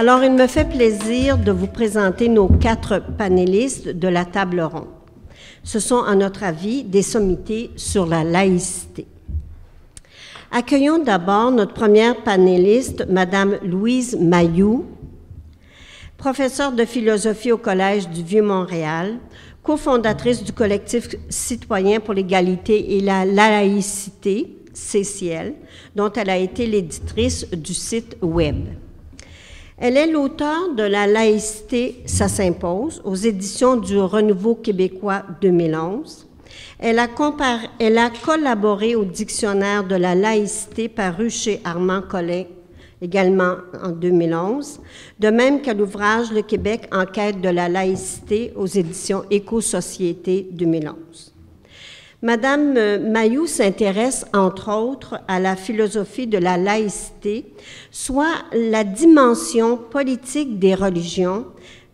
Alors, il me fait plaisir de vous présenter nos 4 panélistes de la table ronde. Ce sont, à notre avis, des sommités sur la laïcité. Accueillons d'abord notre première panéliste, Madame Louise Mailloux, professeure de philosophie au Collège du Vieux-Montréal, cofondatrice du collectif citoyen pour l'égalité et la laïcité, CCL, dont elle a été l'éditrice du site Web. Elle est l'auteure de La laïcité, ça s'impose, aux éditions du Renouveau québécois 2011. Elle a collaboré au dictionnaire de la laïcité paru chez Armand Collin, également en 2011, de même qu'à l'ouvrage Le Québec en quête de la laïcité aux éditions Éco-Société 2011. Madame Mailloux s'intéresse, entre autres, à la philosophie de la laïcité, soit la dimension politique des religions,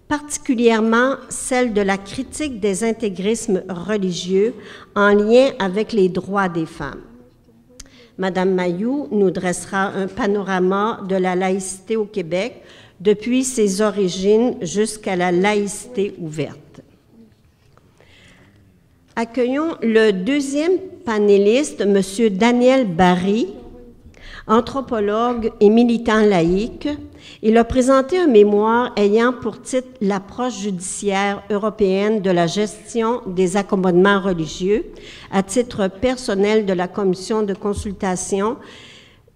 particulièrement celle de la critique des intégrismes religieux en lien avec les droits des femmes. Madame Mailloux nous dressera un panorama de la laïcité au Québec depuis ses origines jusqu'à la laïcité ouverte. Accueillons le deuxième panéliste, M. Daniel Barry, anthropologue et militant laïque. Il a présenté un mémoire ayant pour titre « L'approche judiciaire européenne de la gestion des accommodements religieux » à titre personnel de la commission de consultation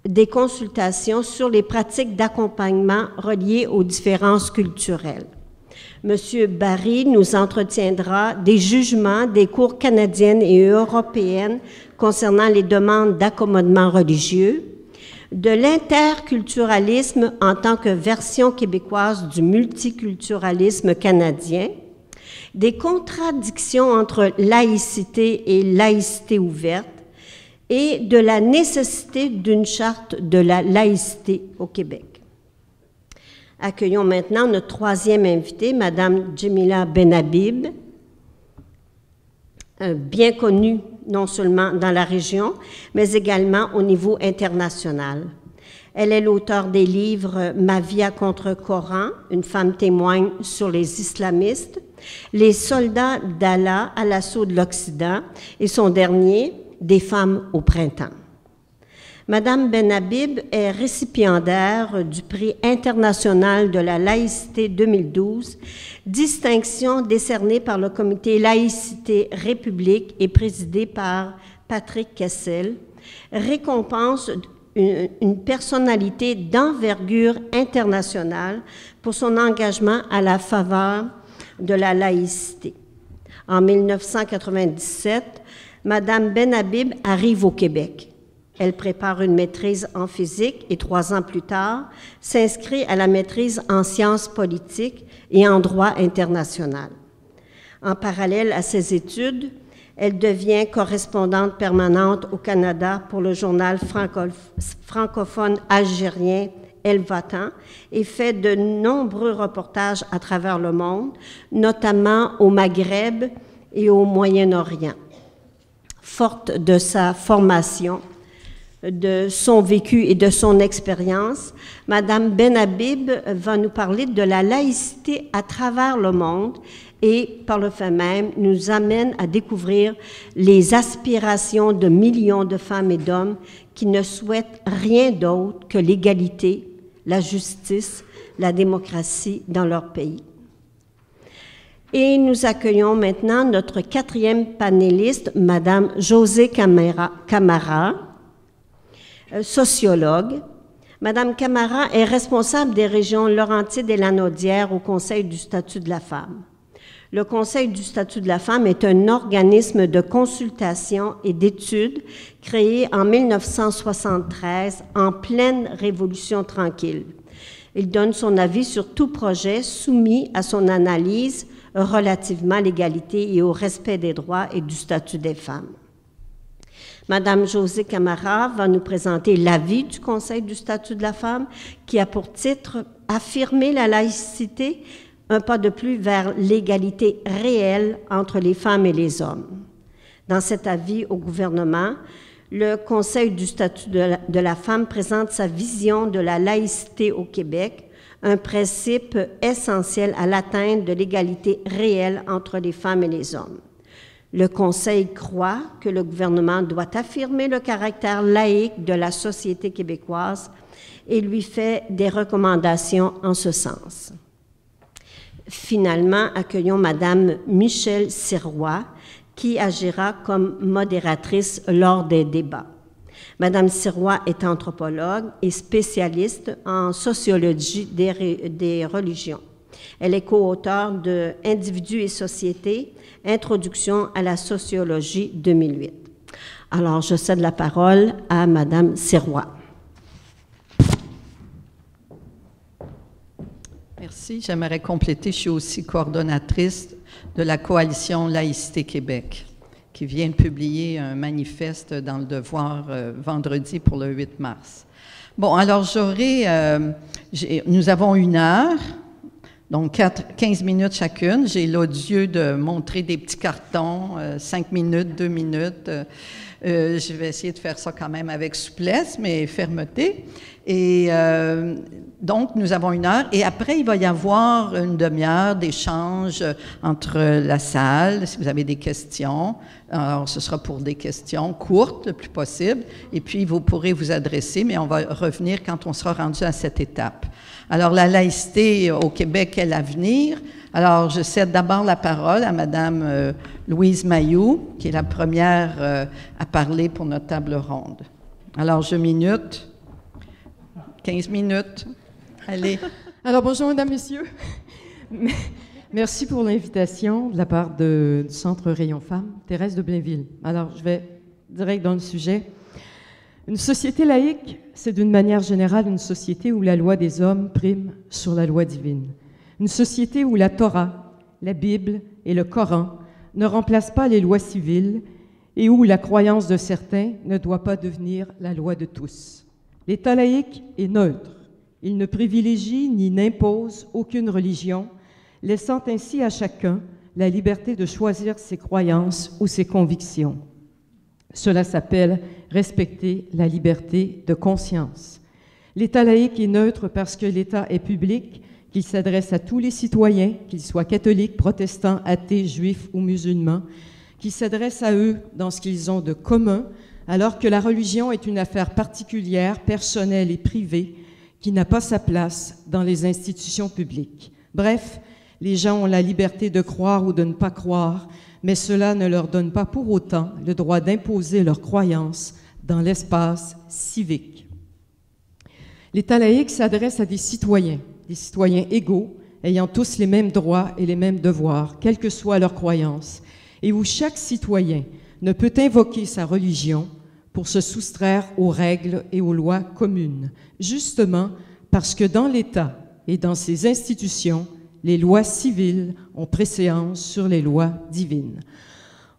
des consultations sur les pratiques d'accompagnement reliées aux différences culturelles. Monsieur Barry nous entretiendra des jugements des cours canadiennes et européennes concernant les demandes d'accommodement religieux, de l'interculturalisme en tant que version québécoise du multiculturalisme canadien, des contradictions entre laïcité et laïcité ouverte et de la nécessité d'une charte de la laïcité au Québec. Accueillons maintenant notre troisième invitée, Madame Djemila Benhabib, bien connue non seulement dans la région, mais également au niveau international. Elle est l'auteure des livres « Ma vie à contre-Coran », une femme témoigne sur les islamistes, « Les soldats d'Allah à l'assaut de l'Occident » et son dernier « Des femmes au printemps ». Madame Benhabib est récipiendaire du prix international de la laïcité 2012, distinction décernée par le comité Laïcité République et présidé par Patrick Kessel, récompense une personnalité d'envergure internationale pour son engagement à la faveur de la laïcité. En 1997, Madame Benhabib arrive au Québec. Elle prépare une maîtrise en physique et 3 ans plus tard, s'inscrit à la maîtrise en sciences politiques et en droit international. En parallèle à ses études, elle devient correspondante permanente au Canada pour le journal francophone algérien El Vatan et fait de nombreux reportages à travers le monde, notamment au Maghreb et au Moyen-Orient. Forte de sa formation, de son vécu et de son expérience, Madame Benhabib va nous parler de la laïcité à travers le monde et, par le fait même, nous amène à découvrir les aspirations de millions de femmes et d'hommes qui ne souhaitent rien d'autre que l'égalité, la justice, la démocratie dans leur pays. Et nous accueillons maintenant notre 4e panéliste, Madame Josée Camara, sociologue. Madame Camara est responsable des régions Laurentides et Lanaudière au Conseil du statut de la femme. Le Conseil du statut de la femme est un organisme de consultation et d'études créé en 1973 en pleine Révolution tranquille. Il donne son avis sur tout projet soumis à son analyse relativement à l'égalité et au respect des droits et du statut des femmes. Madame Josée Camara va nous présenter l'avis du Conseil du statut de la femme qui a pour titre « Affirmer la laïcité, un pas de plus vers l'égalité réelle entre les femmes et les hommes ». Dans cet avis au gouvernement, le Conseil du statut de la femme présente sa vision de la laïcité au Québec, un principe essentiel à l'atteinte de l'égalité réelle entre les femmes et les hommes. Le Conseil croit que le gouvernement doit affirmer le caractère laïque de la société québécoise et lui fait des recommandations en ce sens. Finalement, accueillons Madame Michèle Sirois, qui agira comme modératrice lors des débats. Madame Sirois est anthropologue et spécialiste en sociologie des religions. Elle est co-auteure de Individus et société, Introduction à la sociologie 2008. Alors, je cède la parole à Madame Sirois. Merci. J'aimerais compléter. Je suis aussi coordonnatrice de la Coalition Laïcité Québec, qui vient de publier un manifeste dans Le Devoir vendredi pour le 8 mars. Bon, alors nous avons 1 heure, donc 15 minutes chacune. J'ai l'odieux de montrer des petits cartons, 5 minutes, 2 minutes. Je vais essayer de faire ça quand même avec souplesse, mais fermeté. Et donc, nous avons 1 heure. Et après, il va y avoir une demi-heure d'échange entre la salle, si vous avez des questions. Alors, ce sera pour des questions courtes, le plus possible. Et puis, vous pourrez vous adresser, mais on va revenir quand on sera rendu à cette étape. Alors, la laïcité au Québec est l'avenir. Alors, je cède d'abord la parole à Mme Louise Mailloux, qui est la première à parler pour notre table ronde. Alors, 15 minutes. Allez. Alors, bonjour, mesdames, messieurs. Merci pour l'invitation de la part du Centre Rayon Femmes, Thérèse de Blainville. Alors, je vais direct dans le sujet. Une société laïque, c'est d'une manière générale une société où la loi des hommes prime sur la loi divine. Une société où la Torah, la Bible et le Coran ne remplacent pas les lois civiles et où la croyance de certains ne doit pas devenir la loi de tous. L'État laïque est neutre. Il ne privilégie ni n'impose aucune religion, laissant ainsi à chacun la liberté de choisir ses croyances ou ses convictions. Cela s'appelle respecter la liberté de conscience. L'État laïque est neutre parce que l'État est public, qu'il s'adresse à tous les citoyens, qu'ils soient catholiques, protestants, athées, juifs ou musulmans, qu'il s'adresse à eux dans ce qu'ils ont de commun, alors que la religion est une affaire particulière, personnelle et privée, qui n'a pas sa place dans les institutions publiques. Bref, les gens ont la liberté de croire ou de ne pas croire, mais cela ne leur donne pas pour autant le droit d'imposer leurs croyances dans l'espace civique. L'État laïque s'adresse à des citoyens égaux, ayant tous les mêmes droits et les mêmes devoirs, quelles que soient leurs croyances, et où chaque citoyen ne peut invoquer sa religion pour se soustraire aux règles et aux lois communes, justement parce que dans l'État et dans ses institutions, les lois civiles ont préséance sur les lois divines.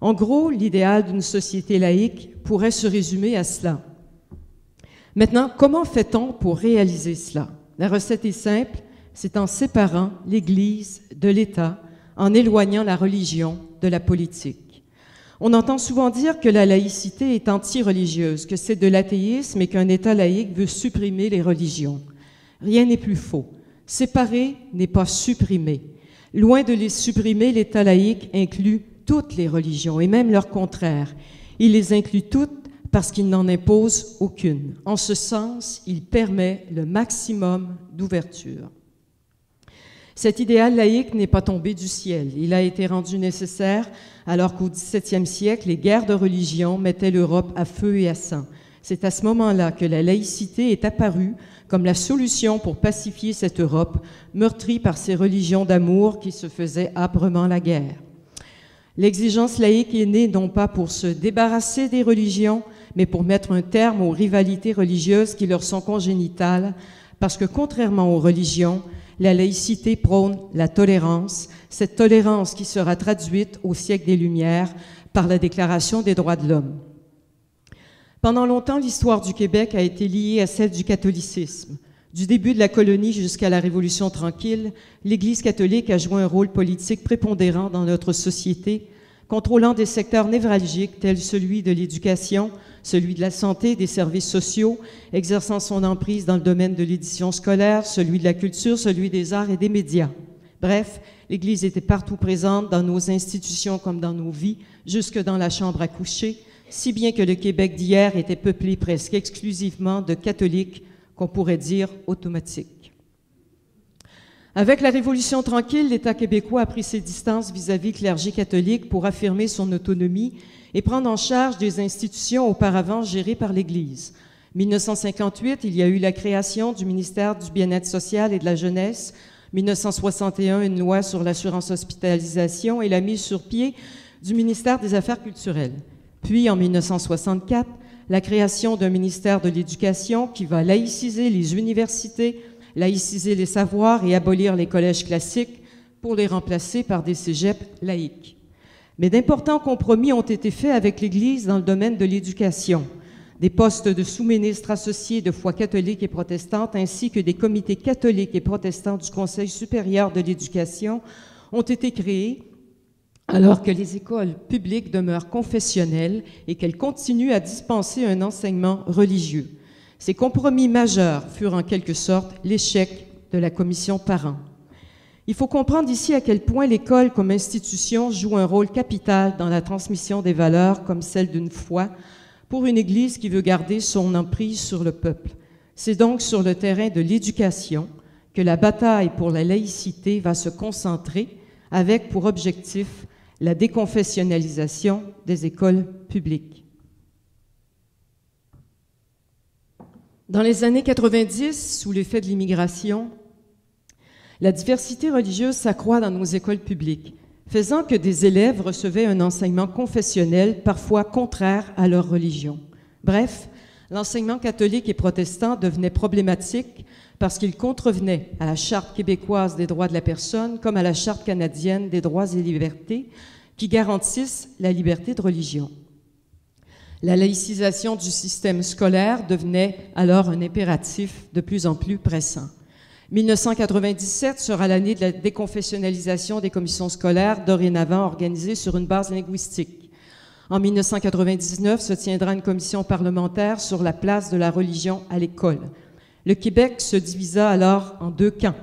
En gros, l'idéal d'une société laïque pourrait se résumer à cela. Maintenant, comment fait-on pour réaliser cela? La recette est simple, c'est en séparant l'Église de l'État, en éloignant la religion de la politique. On entend souvent dire que la laïcité est anti-religieuse, que c'est de l'athéisme et qu'un État laïque veut supprimer les religions. Rien n'est plus faux. Séparer n'est pas supprimer. Loin de les supprimer, l'État laïque inclut toutes les religions et même leurs contraires. Il les inclut toutes parce qu'il n'en impose aucune. En ce sens, il permet le maximum d'ouverture. Cet idéal laïque n'est pas tombé du ciel. Il a été rendu nécessaire alors qu'au XVIIe siècle, les guerres de religion mettaient l'Europe à feu et à sang. C'est à ce moment-là que la laïcité est apparue comme la solution pour pacifier cette Europe meurtrie par ces religions d'amour qui se faisaient âprement la guerre. L'exigence laïque est née non pas pour se débarrasser des religions, mais pour mettre un terme aux rivalités religieuses qui leur sont congénitales, parce que contrairement aux religions, la laïcité prône la tolérance, cette tolérance qui sera traduite au siècle des Lumières par la Déclaration des droits de l'homme. Pendant longtemps, l'histoire du Québec a été liée à celle du catholicisme. Du début de la colonie jusqu'à la Révolution tranquille, l'Église catholique a joué un rôle politique prépondérant dans notre société contrôlant des secteurs névralgiques tels celui de l'éducation, celui de la santé, des services sociaux, exerçant son emprise dans le domaine de l'édition scolaire, celui de la culture, celui des arts et des médias. Bref, l'Église était partout présente, dans nos institutions comme dans nos vies, jusque dans la chambre à coucher, si bien que le Québec d'hier était peuplé presque exclusivement de catholiques, qu'on pourrait dire automatiques. Avec la Révolution tranquille, l'État québécois a pris ses distances vis-à-vis du clergé catholique pour affirmer son autonomie et prendre en charge des institutions auparavant gérées par l'Église. En 1958, il y a eu la création du ministère du Bien-être social et de la jeunesse. 1961, une loi sur l'assurance hospitalisation et la mise sur pied du ministère des Affaires culturelles. Puis, en 1964, la création d'un ministère de l'Éducation qui va laïciser les universités, laïciser les savoirs et abolir les collèges classiques pour les remplacer par des cégeps laïques. Mais d'importants compromis ont été faits avec l'Église dans le domaine de l'éducation. Des postes de sous-ministres associés de foi catholique et protestante, ainsi que des comités catholiques et protestants du Conseil supérieur de l'éducation ont été créés, alors que les écoles publiques demeurent confessionnelles et qu'elles continuent à dispenser un enseignement religieux. Ces compromis majeurs furent en quelque sorte l'échec de la commission Parent. Il faut comprendre ici à quel point l'école comme institution joue un rôle capital dans la transmission des valeurs comme celle d'une foi pour une Église qui veut garder son emprise sur le peuple. C'est donc sur le terrain de l'éducation que la bataille pour la laïcité va se concentrer avec pour objectif la déconfessionnalisation des écoles publiques. Dans les années 90, sous l'effet de l'immigration, la diversité religieuse s'accroît dans nos écoles publiques, faisant que des élèves recevaient un enseignement confessionnel parfois contraire à leur religion. Bref, l'enseignement catholique et protestant devenait problématique parce qu'il contrevenait à la Charte québécoise des droits de la personne comme à la Charte canadienne des droits et libertés qui garantissent la liberté de religion. La laïcisation du système scolaire devenait alors un impératif de plus en plus pressant. 1997 sera l'année de la déconfessionnalisation des commissions scolaires, dorénavant organisées sur une base linguistique. En 1999 se tiendra une commission parlementaire sur la place de la religion à l'école. Le Québec se divisa alors en deux camps.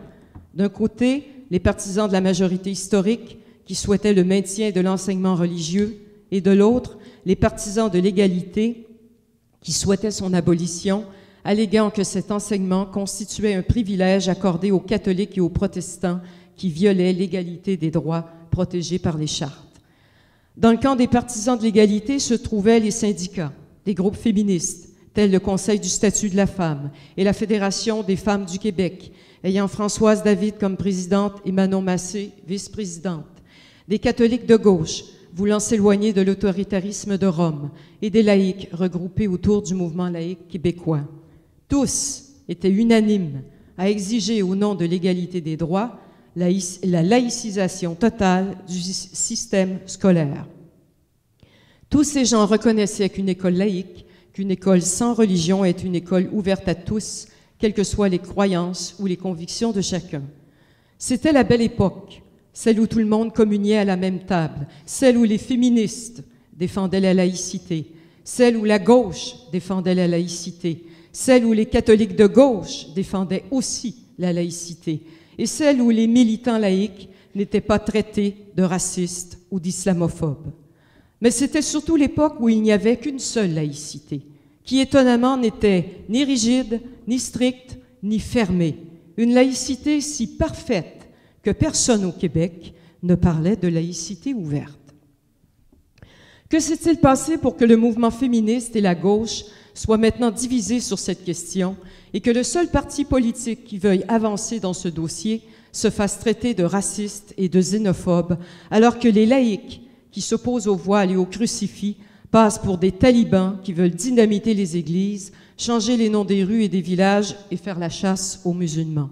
D'un côté, les partisans de la majorité historique qui souhaitaient le maintien de l'enseignement religieux, et de l'autre, les partisans de l'égalité qui souhaitaient son abolition, alléguant que cet enseignement constituait un privilège accordé aux catholiques et aux protestants qui violait l'égalité des droits protégés par les chartes. Dans le camp des partisans de l'égalité se trouvaient les syndicats, des groupes féministes, tels le Conseil du statut de la femme et la Fédération des femmes du Québec, ayant Françoise David comme présidente et Manon Massé, vice-présidente, des catholiques de gauche, voulant s'éloigner de l'autoritarisme de Rome, et des laïcs regroupés autour du mouvement laïque québécois. Tous étaient unanimes à exiger au nom de l'égalité des droits la laïcisation totale du système scolaire. Tous ces gens reconnaissaient qu'une école laïque, qu'une école sans religion est une école ouverte à tous, quelles que soient les croyances ou les convictions de chacun. C'était la belle époque, celle où tout le monde communiait à la même table, celle où les féministes défendaient la laïcité, celle où la gauche défendait la laïcité, celle où les catholiques de gauche défendaient aussi la laïcité, et celle où les militants laïcs n'étaient pas traités de racistes ou d'islamophobes. Mais c'était surtout l'époque où il n'y avait qu'une seule laïcité, qui étonnamment n'était ni rigide, ni stricte, ni fermée. Une laïcité si parfaite que personne au Québec ne parlait de laïcité ouverte. Que s'est-il passé pour que le mouvement féministe et la gauche soient maintenant divisés sur cette question et que le seul parti politique qui veuille avancer dans ce dossier se fasse traiter de raciste et de xénophobe, alors que les laïcs qui s'opposent au voile et au crucifix passent pour des talibans qui veulent dynamiter les églises, changer les noms des rues et des villages et faire la chasse aux musulmans?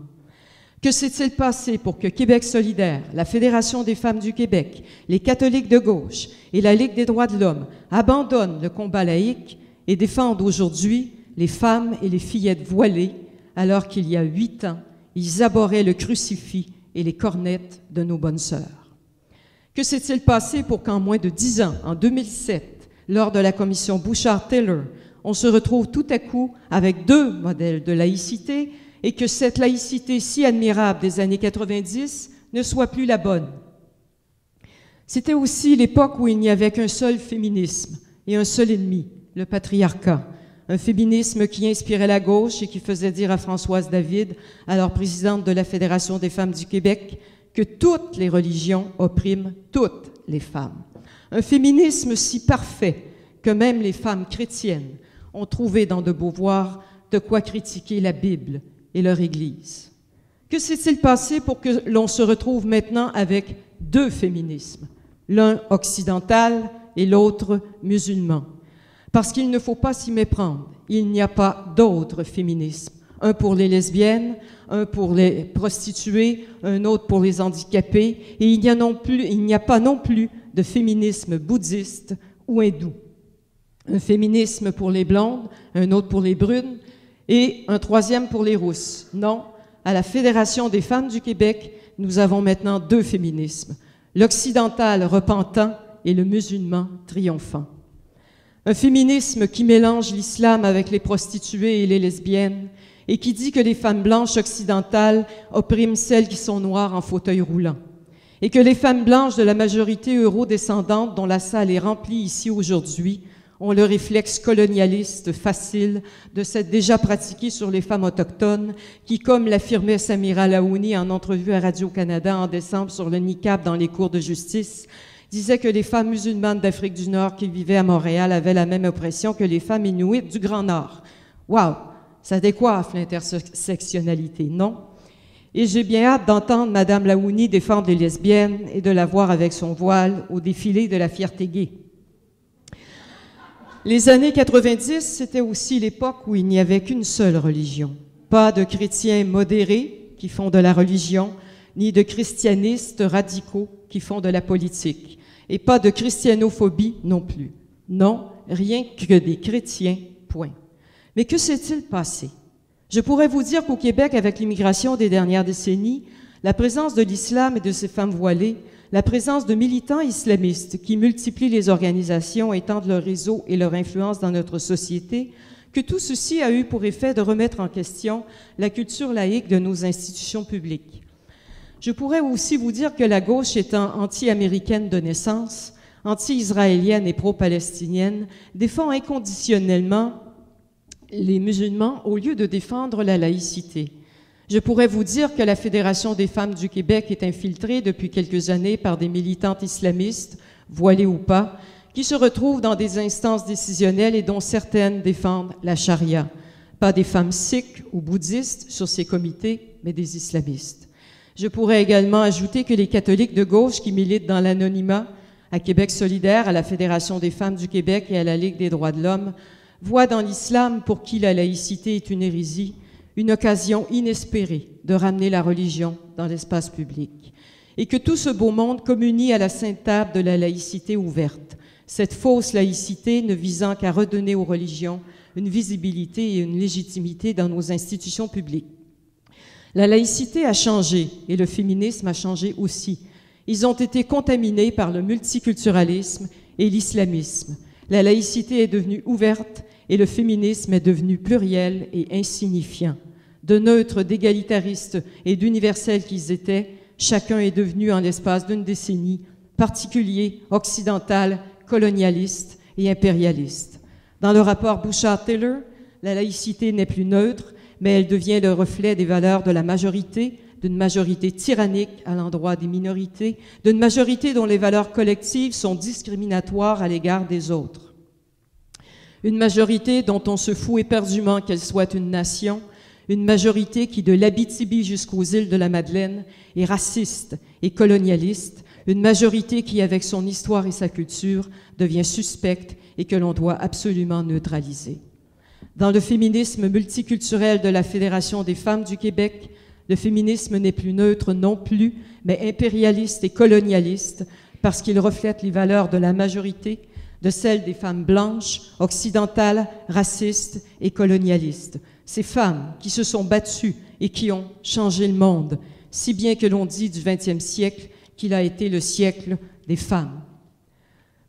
Que s'est-il passé pour que Québec solidaire, la Fédération des femmes du Québec, les catholiques de gauche et la Ligue des droits de l'homme abandonnent le combat laïque et défendent aujourd'hui les femmes et les fillettes voilées, alors qu'il y a 8 ans, ils abhorraient le crucifix et les cornettes de nos bonnes sœurs? Que s'est-il passé pour qu'en moins de 10 ans, en 2007, lors de la commission Bouchard-Taylor, on se retrouve tout à coup avec 2 modèles de laïcité et que cette laïcité si admirable des années 90 ne soit plus la bonne? C'était aussi l'époque où il n'y avait qu'un seul féminisme et un seul ennemi, le patriarcat. Un féminisme qui inspirait la gauche et qui faisait dire à Françoise David, alors présidente de la Fédération des femmes du Québec, que toutes les religions oppriment toutes les femmes. Un féminisme si parfait que même les femmes chrétiennes ont trouvé dans de Beauvoir de quoi critiquer la Bible et leur Église. Que s'est-il passé pour que l'on se retrouve maintenant avec 2 féminismes, l'un occidental et l'autre musulman? Parce qu'il ne faut pas s'y méprendre, il n'y a pas d'autre féminisme. Un pour les lesbiennes, un pour les prostituées, un autre pour les handicapés, et il n'y a pas non plus de féminisme bouddhiste ou hindou. Un féminisme pour les blondes, un autre pour les brunes, et un troisième pour les rousses. Non, à la Fédération des femmes du Québec, nous avons maintenant 2 féminismes, l'occidental repentant et le musulman triomphant. Un féminisme qui mélange l'islam avec les prostituées et les lesbiennes et qui dit que les femmes blanches occidentales oppriment celles qui sont noires en fauteuil roulant et que les femmes blanches de la majorité euro-descendante dont la salle est remplie ici aujourd'hui ont le réflexe colonialiste facile de s'être déjà pratiqué sur les femmes autochtones qui, comme l'affirmait Samira Laouni en entrevue à Radio-Canada en décembre sur le niqab dans les cours de justice, disait que les femmes musulmanes d'Afrique du Nord qui vivaient à Montréal avaient la même oppression que les femmes inuites du Grand Nord. Wow! Ça décoiffe l'intersectionnalité, non? Et j'ai bien hâte d'entendre Mme Laouni défendre les lesbiennes et de la voir avec son voile au défilé de la fierté gay. Les années 90, c'était aussi l'époque où il n'y avait qu'une seule religion. Pas de chrétiens modérés qui font de la religion, ni de christianistes radicaux qui font de la politique, et pas de christianophobie non plus. Non, rien que des chrétiens, point. Mais que s'est-il passé? Je pourrais vous dire qu'au Québec, avec l'immigration des dernières décennies, la présence de l'islam et de ses femmes voilées, la présence de militants islamistes qui multiplient les organisations, étendent leur réseau et leur influence dans notre société, que tout ceci a eu pour effet de remettre en question la culture laïque de nos institutions publiques. Je pourrais aussi vous dire que la gauche étant anti-américaine de naissance, anti-israélienne et pro-palestinienne, défend inconditionnellement les musulmans au lieu de défendre la laïcité. Je pourrais vous dire que la Fédération des femmes du Québec est infiltrée depuis quelques années par des militantes islamistes, voilées ou pas, qui se retrouvent dans des instances décisionnelles et dont certaines défendent la charia. Pas des femmes sikhes ou bouddhistes sur ces comités, mais des islamistes. Je pourrais également ajouter que les catholiques de gauche qui militent dans l'anonymat, à Québec solidaire, à la Fédération des femmes du Québec et à la Ligue des droits de l'homme, voient dans l'islam, pour qui la laïcité est une hérésie, une occasion inespérée de ramener la religion dans l'espace public. Et que tout ce beau monde communie à la sainte table de la laïcité ouverte, cette fausse laïcité ne visant qu'à redonner aux religions une visibilité et une légitimité dans nos institutions publiques. La laïcité a changé et le féminisme a changé aussi. Ils ont été contaminés par le multiculturalisme et l'islamisme. La laïcité est devenue ouverte et le féminisme est devenu pluriel et insignifiant. De neutres, d'égalitaristes et d'universels qu'ils étaient, chacun est devenu, en l'espace d'une décennie, particulier, occidental, colonialiste et impérialiste. Dans le rapport Bouchard-Taylor, la laïcité n'est plus neutre, mais elle devient le reflet des valeurs de la majorité, d'une majorité tyrannique à l'endroit des minorités, d'une majorité dont les valeurs collectives sont discriminatoires à l'égard des autres. Une majorité dont on se fout éperdument qu'elle soit une nation, une majorité qui, de l'Abitibi jusqu'aux îles de la Madeleine, est raciste et colonialiste, une majorité qui, avec son histoire et sa culture, devient suspecte et que l'on doit absolument neutraliser. Dans le féminisme multiculturel de la Fédération des femmes du Québec, le féminisme n'est plus neutre non plus, mais impérialiste et colonialiste, parce qu'il reflète les valeurs de la majorité, de celles des femmes blanches, occidentales, racistes et colonialistes. Ces femmes qui se sont battues et qui ont changé le monde, si bien que l'on dit du XXe siècle qu'il a été le siècle des femmes.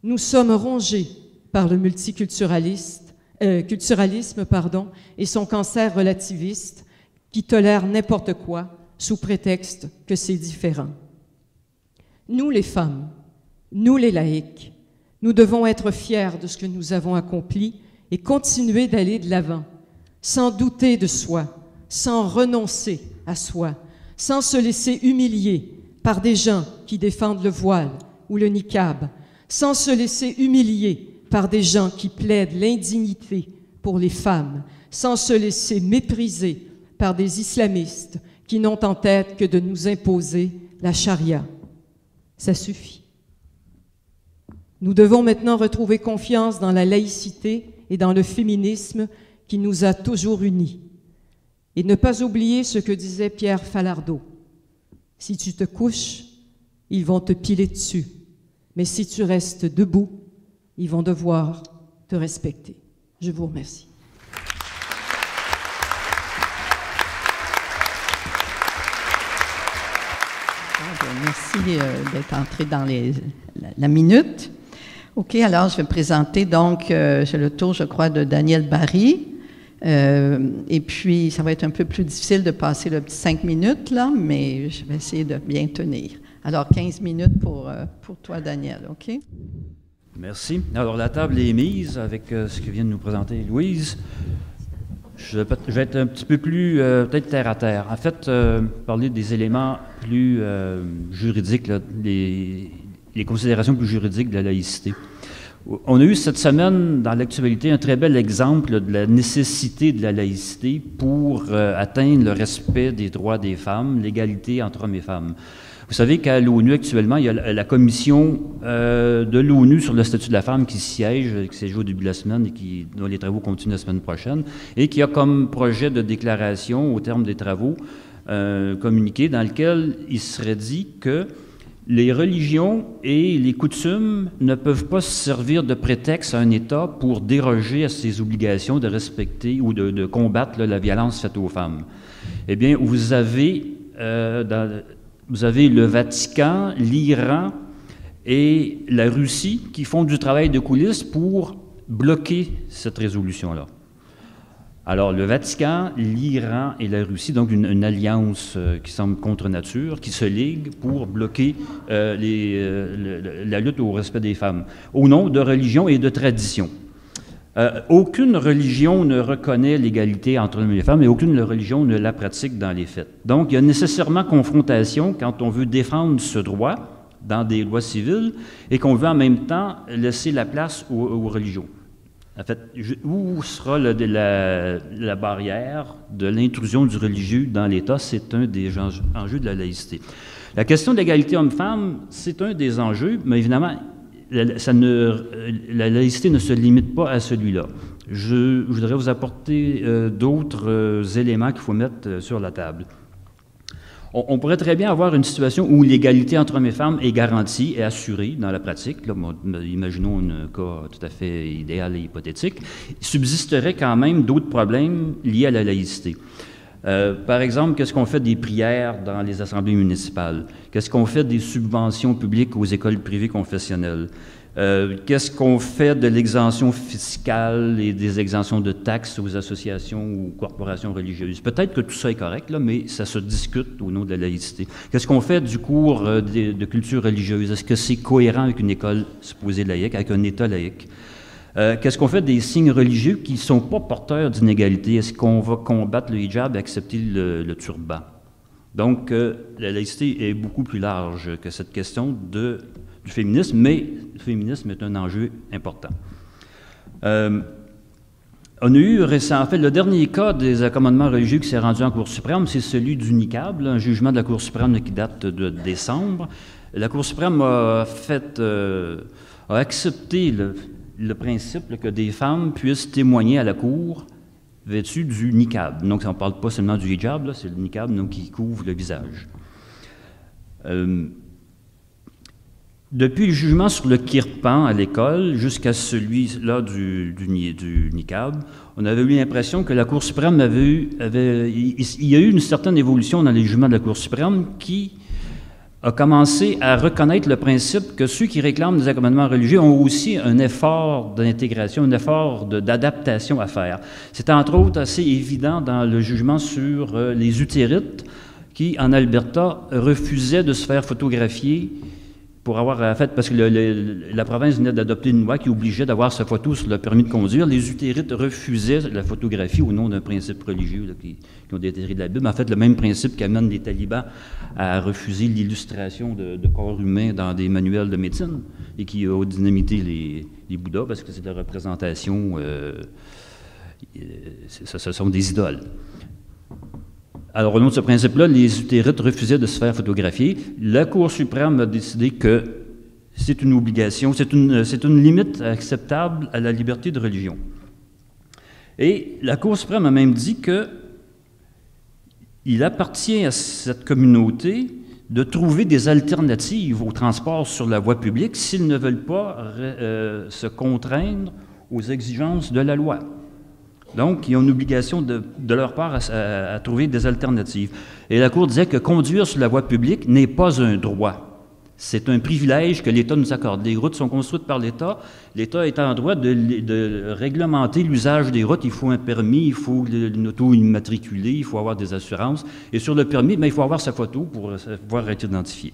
Nous sommes rongés par le multiculturalisme et son cancer relativiste qui tolère n'importe quoi sous prétexte que c'est différent. Nous, les femmes, nous, les laïcs, nous devons être fiers de ce que nous avons accompli et continuer d'aller de l'avant, sans douter de soi, sans renoncer à soi, sans se laisser humilier par des gens qui défendent le voile ou le niqab, sans se laisser humilier par des gens qui plaident l'indignité pour les femmes, sans se laisser mépriser par des islamistes qui n'ont en tête que de nous imposer la charia. Ça suffit. Nous devons maintenant retrouver confiance dans la laïcité et dans le féminisme qui nous a toujours unis. Et ne pas oublier ce que disait Pierre Falardeau. Si tu te couches, ils vont te piler dessus. Mais si tu restes debout, ils vont devoir te respecter. Je vous remercie. Merci d'être entré dans la minute. OK, alors je vais présenter donc, j'ai le tour, je crois, de Daniel Barry. Et puis, ça va être un peu plus difficile de passer le petit 5 minutes, là, mais je vais essayer de bien tenir. Alors, 15 minutes pour toi, Daniel, OK? Merci. Alors, la table est mise avec ce que vient de nous présenter Louise. Je vais être un petit peu plus, peut-être terre à terre. En fait, parler des éléments plus juridiques, là, les considérations plus juridiques de la laïcité. On a eu cette semaine, dans l'actualité, un très bel exemple de la nécessité de la laïcité pour atteindre le respect des droits des femmes, l'égalité entre hommes et femmes. Vous savez qu'à l'ONU, actuellement, il y a la commission de l'ONU sur le statut de la femme qui siège au début de la semaine et dont les travaux continuent la semaine prochaine, et qui a comme projet de déclaration, au terme des travaux, communiqué dans lequel il serait dit que les religions et les coutumes ne peuvent pas se servir de prétexte à un État pour déroger à ses obligations de respecter ou de combattre la violence faite aux femmes. Eh bien, vous avez le Vatican, l'Iran et la Russie qui font du travail de coulisses pour bloquer cette résolution-là. Alors, le Vatican, l'Iran et la Russie, donc une alliance qui semble contre nature, qui se ligue pour bloquer la lutte au respect des femmes, au nom de religion et de tradition. Aucune religion ne reconnaît l'égalité entre hommes et femmes et aucune religion ne la pratique dans les faits. Donc, il y a nécessairement confrontation quand on veut défendre ce droit dans des lois civiles et qu'on veut en même temps laisser la place aux religions. En fait, où sera la barrière de l'intrusion du religieux dans l'État? C'est un des enjeux de la laïcité. La question de l'égalité homme-femme, c'est un des enjeux, mais évidemment, la laïcité ne se limite pas à celui-là. Je voudrais vous apporter d'autres éléments qu'il faut mettre sur la table. On pourrait très bien avoir une situation où l'égalité entre hommes et femmes est garantie et assurée dans la pratique. Là, imaginons un cas tout à fait idéal et hypothétique. Il subsisterait quand même d'autres problèmes liés à la laïcité. Par exemple, qu'est-ce qu'on fait des prières dans les assemblées municipales? Qu'est-ce qu'on fait des subventions publiques aux écoles privées confessionnelles? Qu'est-ce qu'on fait de l'exemption fiscale et des exemptions de taxes aux associations ou corporations religieuses? Peut-être que tout ça est correct, là, mais ça se discute au nom de la laïcité. Qu'est-ce qu'on fait du cours de culture religieuse? Est-ce que c'est cohérent avec une école supposée laïque, avec un État laïque? Qu'est-ce qu'on fait des signes religieux qui ne sont pas porteurs d'inégalité? Est-ce qu'on va combattre le hijab et accepter le turban? Donc, la laïcité est beaucoup plus large que cette question du féminisme, mais le féminisme est un enjeu important. On a eu récemment, en fait, le dernier cas des accommodements religieux qui s'est rendu en Cour suprême, c'est celui du niqab, là, un jugement de la Cour suprême qui date de décembre. La Cour suprême a accepté le principe là, que des femmes puissent témoigner à la Cour vêtues du niqab. Donc, on ne parle pas seulement du hijab, c'est le niqab donc, qui couvre le visage. Depuis le jugement sur le kirpan à l'école jusqu'à celui-là du niqab, on avait eu l'impression que la Cour suprême il y a eu une certaine évolution dans les jugements de la Cour suprême qui a commencé à reconnaître le principe que ceux qui réclament des accommodements religieux ont aussi un effort d'intégration, un effort d'adaptation à faire. C'est entre autres assez évident dans le jugement sur les Hutérites qui, en Alberta, refusaient de se faire photographier pour avoir fait, parce que la province venait d'adopter une loi qui obligeait d'avoir sa photo sur le permis de conduire. Les Hutérites refusaient la photographie au nom d'un principe religieux là, qui ont déterré de la Bible. En fait, le même principe qui amène les talibans à refuser l'illustration de corps humains dans des manuels de médecine et qui ont dynamité les Bouddhas parce que c'est de la représentation, ce sont des idoles. Alors, au nom de ce principe-là, les Hutérites refusaient de se faire photographier. La Cour suprême a décidé que c'est une obligation, c'est une limite acceptable à la liberté de religion. Et la Cour suprême a même dit qu'il appartient à cette communauté de trouver des alternatives au transport sur la voie publique s'ils ne veulent pas se contraindre aux exigences de la loi. Donc, ils ont une obligation de leur part à trouver des alternatives. Et la Cour disait que conduire sur la voie publique n'est pas un droit. C'est un privilège que l'État nous accorde. Les routes sont construites par l'État. L'État est en droit de réglementer l'usage des routes. Il faut un permis, il faut une auto immatriculée, il faut avoir des assurances. Et sur le permis, il faut avoir sa photo pour pouvoir être identifié.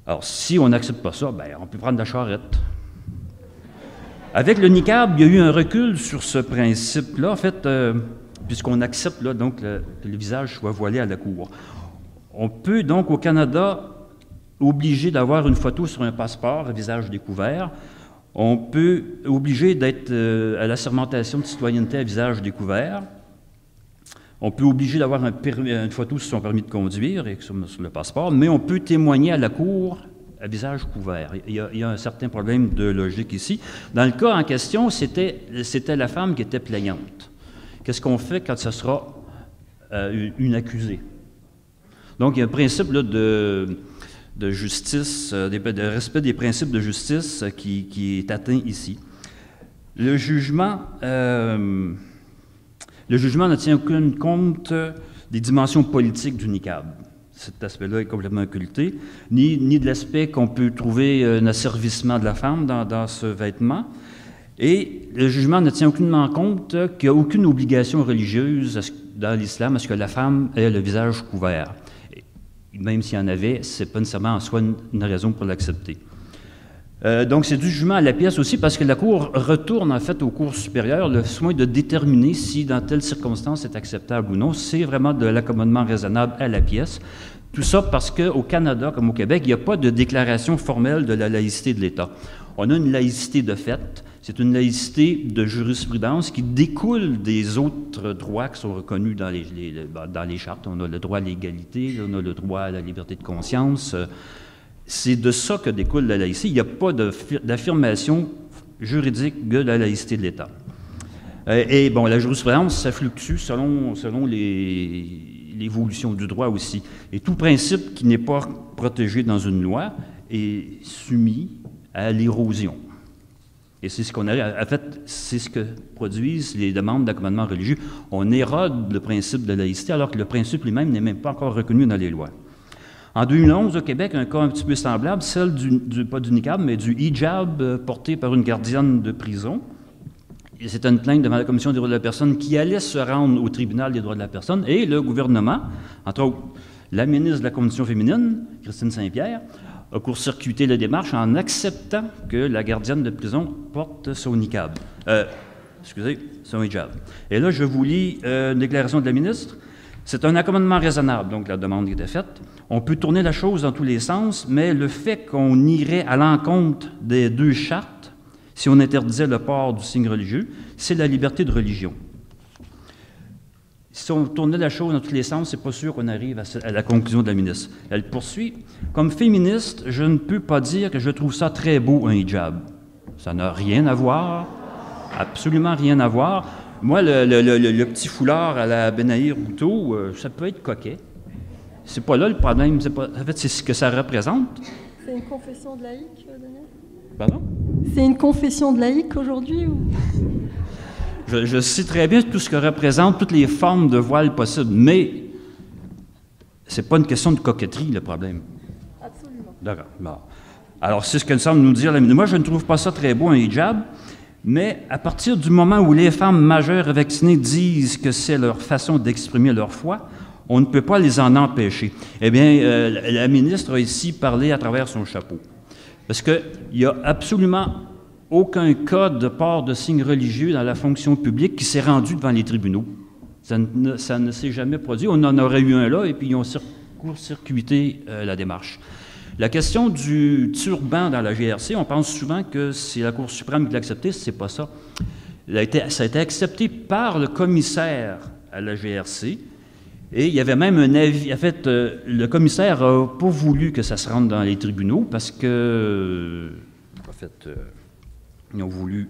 Alors, si on n'accepte pas ça, on peut prendre la charrette. Avec le niqab, il y a eu un recul sur ce principe-là, en fait, puisqu'on accepte là, donc, que le visage soit voilé à la cour. On peut donc, au Canada, obliger d'avoir une photo sur un passeport à visage découvert. On peut obliger d'être à l'assermentation de citoyenneté à visage découvert. On peut obliger d'avoir une photo sur son permis de conduire et sur le passeport, mais on peut témoigner à la cour à visage couvert. Il y a un certain problème de logique ici. Dans le cas en question, c'était la femme qui était plaignante. Qu'est-ce qu'on fait quand ce sera une accusée? Donc, il y a un principe là, de justice, de respect des principes de justice qui est atteint ici. Le jugement ne tient aucun compte des dimensions politiques du niqab. Cet aspect-là est complètement occulté, ni de l'aspect qu'on peut trouver un asservissement de la femme dans ce vêtement. Et le jugement ne tient aucunement compte qu'il n'y a aucune obligation religieuse dans l'islam à ce que la femme ait le visage couvert. Et même s'il y en avait, ce n'est pas nécessairement en soi une raison pour l'accepter. Donc, c'est du jugement à la pièce aussi parce que la Cour retourne en fait aux cours supérieurs le soin de déterminer si dans telle circonstance c'est acceptable ou non. C'est vraiment de l'accommodement raisonnable à la pièce. Tout ça parce qu'au Canada comme au Québec, il n'y a pas de déclaration formelle de la laïcité de l'État. On a une laïcité de fait. C'est une laïcité de jurisprudence qui découle des autres droits qui sont reconnus dans les chartes. On a le droit à l'égalité, on a le droit à la liberté de conscience. C'est de ça que découle la laïcité. Il n'y a pas d'affirmation juridique de la laïcité de l'État. Et bon, la jurisprudence, ça fluctue selon l'évolution du droit aussi. Et tout principe qui n'est pas protégé dans une loi est soumis à l'érosion. Et c'est ce qu'on a. En fait, c'est ce que produisent les demandes d'accommodement religieux. On érode le principe de laïcité alors que le principe lui-même n'est même pas encore reconnu dans les lois. En 2011, au Québec, un cas un petit peu semblable, celle pas du niqab, mais du hijab porté par une gardienne de prison. C'est une plainte devant la Commission des droits de la personne qui allait se rendre au tribunal des droits de la personne et le gouvernement, entre autres la ministre de la Condition féminine, Christine Saint-Pierre, a court-circuité la démarche en acceptant que la gardienne de prison porte son niqab. Son hijab. Et là, je vous lis une déclaration de la ministre. C'est un accommodement raisonnable, donc la demande qui était faite. On peut tourner la chose dans tous les sens, mais le fait qu'on irait à l'encontre des deux chartes, si on interdisait le port du signe religieux, c'est la liberté de religion. Si on tournait la chose dans tous les sens, c'est pas sûr qu'on arrive à la conclusion de la ministre. Elle poursuit. Comme féministe, je ne peux pas dire que je trouve ça très beau, un hijab. Ça n'a rien à voir, absolument rien à voir. Moi, le petit foulard à la Benaïr Routeau, ça peut être coquet. C'est pas là le problème. En fait, c'est ce que ça représente. C'est une confession de laïque, Daniel? Pardon? C'est une confession de laïque aujourd'hui? Ou... Je sais très bien tout ce que représente toutes les formes de voile possibles, mais c'est pas une question de coquetterie, le problème. D'accord. Bon. Alors, c'est ce qu'elle semble nous dire. Moi, je ne trouve pas ça très beau, un hijab, mais à partir du moment où les femmes majeures et vaccinées disent que c'est leur façon d'exprimer leur foi, on ne peut pas les en empêcher. Eh bien, la ministre a ici parlé à travers son chapeau. Parce qu'il n'y a absolument aucun cas de port de signes religieux dans la fonction publique qui s'est rendu devant les tribunaux. Ça ne s'est jamais produit. On en aurait eu un là, et puis ils ont court-circuité la démarche. La question du turban dans la GRC, on pense souvent que c'est la Cour suprême qui l'a accepté, c'est pas ça. Ça a été accepté par le commissaire à la GRC, et il y avait même un avis. En fait, le commissaire n'a pas voulu que ça se rentre dans les tribunaux parce que, en fait, ils ont voulu.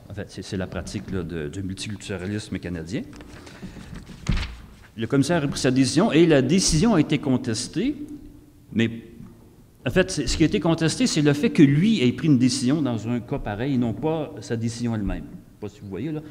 En fait, c'est la pratique là, du multiculturalisme canadien. Le commissaire a pris sa décision et la décision a été contestée, mais en fait, ce qui a été contesté, c'est le fait que lui ait pris une décision dans un cas pareil, et non pas sa décision elle-même. Je ne sais pas si vous voyez, là,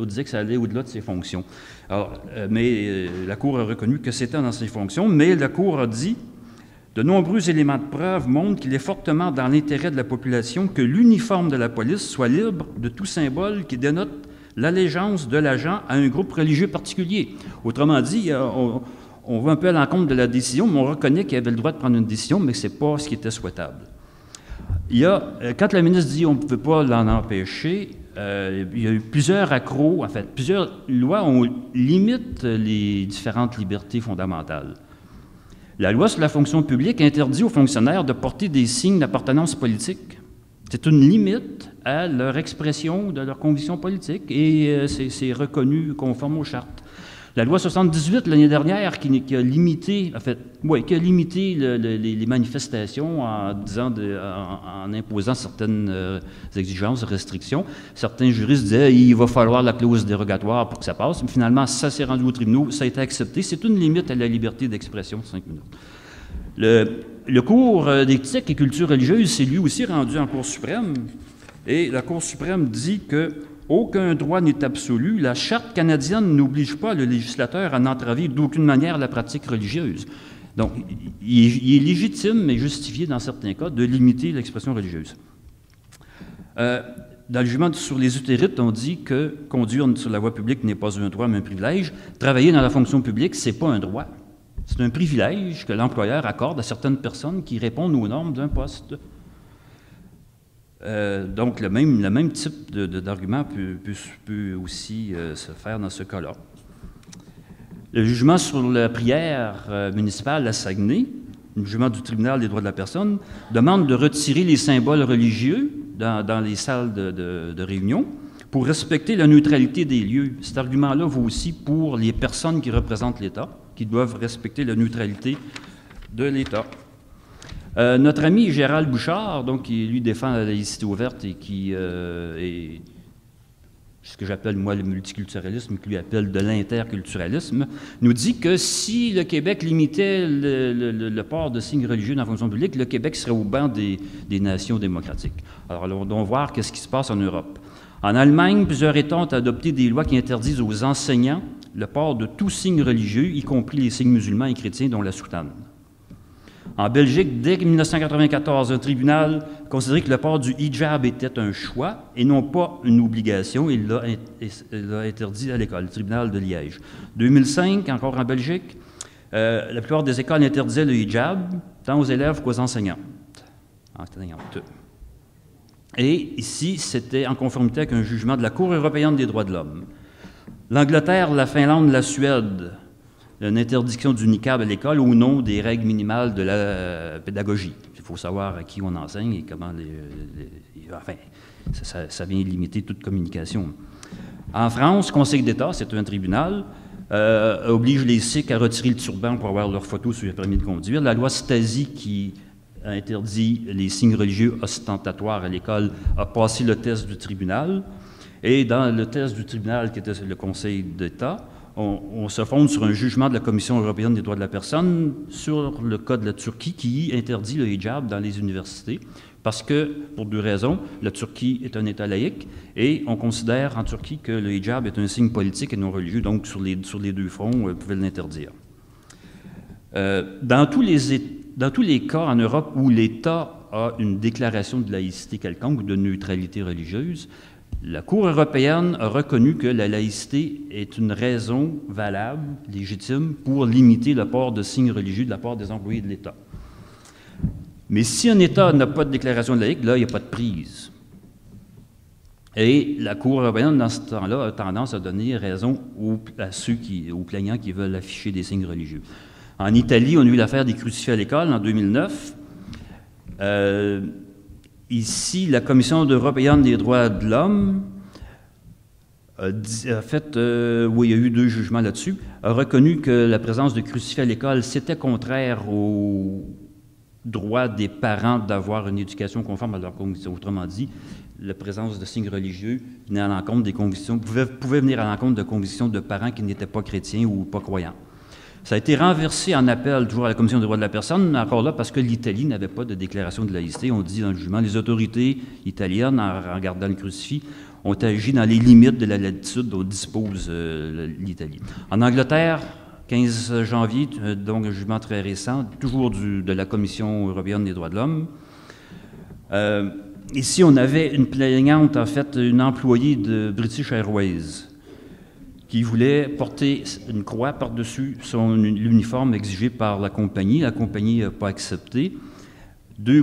on disait que ça allait au-delà de ses fonctions. Alors, mais la Cour a reconnu que c'était dans ses fonctions, mais la Cour a dit « De nombreux éléments de preuve montrent qu'il est fortement dans l'intérêt de la population que l'uniforme de la police soit libre de tout symbole qui dénote l'allégeance de l'agent à un groupe religieux particulier. » Autrement dit, on va un peu à l'encontre de la décision, mais on reconnaît qu'il avait le droit de prendre une décision, mais que ce n'est pas ce qui était souhaitable. Quand la ministre dit qu'on ne peut pas l'en empêcher, il y a eu plusieurs accros, en fait, plusieurs lois limitent les différentes libertés fondamentales. La loi sur la fonction publique interdit aux fonctionnaires de porter des signes d'appartenance politique. C'est une limite à leur expression de leur conviction politique et c'est reconnu conforme aux chartes. La loi 78, l'année dernière, qui a limité, en fait, qui a limité les manifestations en imposant certaines exigences, restrictions. Certains juristes disaient qu'il va falloir la clause dérogatoire pour que ça passe. Mais finalement, ça s'est rendu au tribunal, ça a été accepté. C'est une limite à la liberté d'expression de 5 minutes. Le cours d'éthique et culture religieuse s'est lui aussi rendu en Cour suprême. Et la Cour suprême dit que aucun droit n'est absolu. La Charte canadienne n'oblige pas le législateur à n'entraver d'aucune manière la pratique religieuse. Donc, il est légitime, mais justifié dans certains cas, de limiter l'expression religieuse. Dans le jugement sur les utérites, on dit que conduire sur la voie publique n'est pas un droit, mais un privilège. Travailler dans la fonction publique, ce n'est pas un droit. C'est un privilège que l'employeur accorde à certaines personnes qui répondent aux normes d'un poste. Donc, le même type d'argument peut aussi se faire dans ce cas-là. Le jugement sur la prière municipale à Saguenay, le jugement du tribunal des droits de la personne, demande de retirer les symboles religieux dans les salles de réunion pour respecter la neutralité des lieux. Cet argument-là vaut aussi pour les personnes qui représentent l'État, qui doivent respecter la neutralité de l'État. Notre ami Gérald Bouchard, donc, qui lui défend la laïcité ouverte et qui est ce que j'appelle, moi, le multiculturalisme, qu'il lui appelle de l'interculturalisme, nous dit que si le Québec limitait le port de signes religieux dans la fonction publique, le Québec serait au banc des nations démocratiques. Alors, allons voir qu'est-ce qui se passe en Europe. En Allemagne, plusieurs États ont adopté des lois qui interdisent aux enseignants le port de tout signe religieux, y compris les signes musulmans et chrétiens, dont la soutane. En Belgique, dès 1994, un tribunal considérait que le port du hijab était un choix et non pas une obligation. Il l'a interdit à l'école, le tribunal de Liège. 2005, encore en Belgique, la plupart des écoles interdisaient le hijab, tant aux élèves qu'aux enseignantes. Et ici, c'était en conformité avec un jugement de la Cour européenne des droits de l'homme. L'Angleterre, la Finlande, la Suède, une interdiction du niqab à l'école au nom des règles minimales de la pédagogie. Il faut savoir à qui on enseigne et comment enfin, ça vient limiter toute communication. En France, Conseil d'État, c'est un tribunal, oblige les Sikhs à retirer le turban pour avoir leur photo sur le permis de conduire. La loi Stasi, qui interdit les signes religieux ostentatoires à l'école, a passé le test du tribunal. Et dans le test du tribunal, qui était le Conseil d'État, on se fonde sur un jugement de la Commission européenne des droits de la personne sur le cas de la Turquie qui interdit le hijab dans les universités parce que, pour deux raisons, la Turquie est un État laïque et on considère en Turquie que le hijab est un signe politique et non religieux, donc sur les deux fronts, on pouvait l'interdire. Dans tous dans tous les cas en Europe où l'État a une déclaration de laïcité quelconque ou de neutralité religieuse, la Cour européenne a reconnu que la laïcité est une raison valable, légitime, pour limiter le port de signes religieux de la part des employés de l'État. Mais si un État n'a pas de déclaration de laïque, là, il n'y a pas de prise. Et la Cour européenne, dans ce temps-là, a tendance à donner raison aux plaignants qui veulent afficher des signes religieux. En Italie, on a eu l'affaire des crucifix à l'école en 2009. Ici, la Commission européenne des droits de l'homme a fait, oui, il y a eu 2 jugements là-dessus, a reconnu que la présence de crucifix à l'école, c'était contraire au droit des parents d'avoir une éducation conforme à leurs convictions. Autrement dit, la présence de signes religieux venait à l'encontre des convictions, pouvait venir à l'encontre de convictions de parents qui n'étaient pas chrétiens ou pas croyants. Ça a été renversé en appel, toujours à la Commission des droits de la personne, encore là parce que l'Italie n'avait pas de déclaration de laïcité. On dit dans le jugement, les autorités italiennes, en regardant le crucifix, ont agi dans les limites de la latitude dont dispose l'Italie. En Angleterre, 15 janvier, donc un jugement très récent, toujours de la Commission européenne des droits de l'homme. Ici, on avait une plaignante, en fait, une employée de British Airways, qui voulait porter une croix par-dessus l'uniforme exigé par la compagnie. La compagnie n'a pas accepté. 2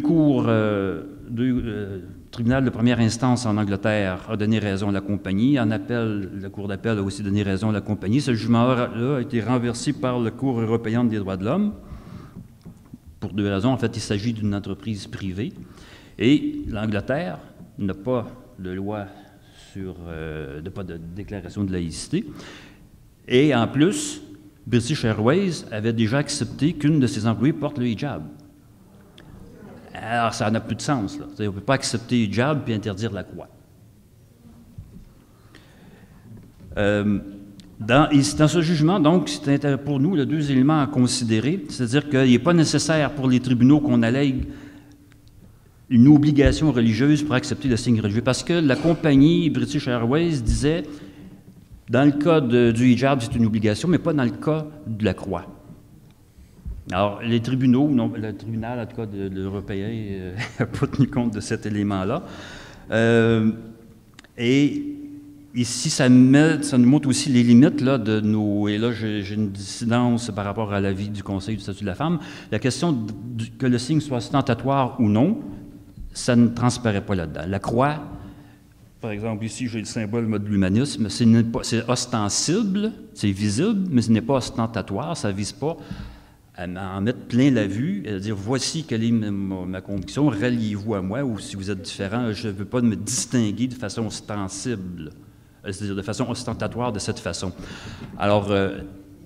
tribunal de première instance en Angleterre a donné raison à la compagnie. En appel, la Cour d'appel a aussi donné raison à la compagnie. Ce jugement-là a été renversé par la Cour européenne des droits de l'homme. Pour 2 raisons. En fait, il s'agit d'une entreprise privée. Et l'Angleterre n'a pas de loi pas de déclaration de laïcité. Et en plus, British Airways avait déjà accepté qu'une de ses employées porte le hijab. Alors, ça n'a plus de sens, là. On ne peut pas accepter le hijab puis interdire la croix. Dans ce jugement, donc, c'est pour nous les 2 éléments à considérer, c'est-à-dire qu'il n'est pas nécessaire pour les tribunaux qu'on allègue une obligation religieuse pour accepter le signe religieux. Parce que la compagnie British Airways disait, dans le cas du hijab, c'est une obligation, mais pas dans le cas de la croix. Alors, les tribunaux, non, le tribunal, en tout cas, de l'Européen, n'a pas tenu compte de cet élément-là. Et ici, ça nous montre aussi les limites là, de nos... Et là, j'ai une dissidence par rapport à l'avis du Conseil du statut de la femme. La question que le signe soit ostentatoire ou non, ça ne transparaît pas là-dedans. La croix, par exemple, ici, j'ai le symbole de l'humanisme, c'est ostensible, c'est visible, mais ce n'est pas ostentatoire, ça ne vise pas à en mettre plein la vue, et à dire, voici quelle est ma conviction, ralliez-vous à moi, ou si vous êtes différent, je ne veux pas me distinguer de façon ostensible, c'est-à-dire de façon ostentatoire de cette façon. Alors,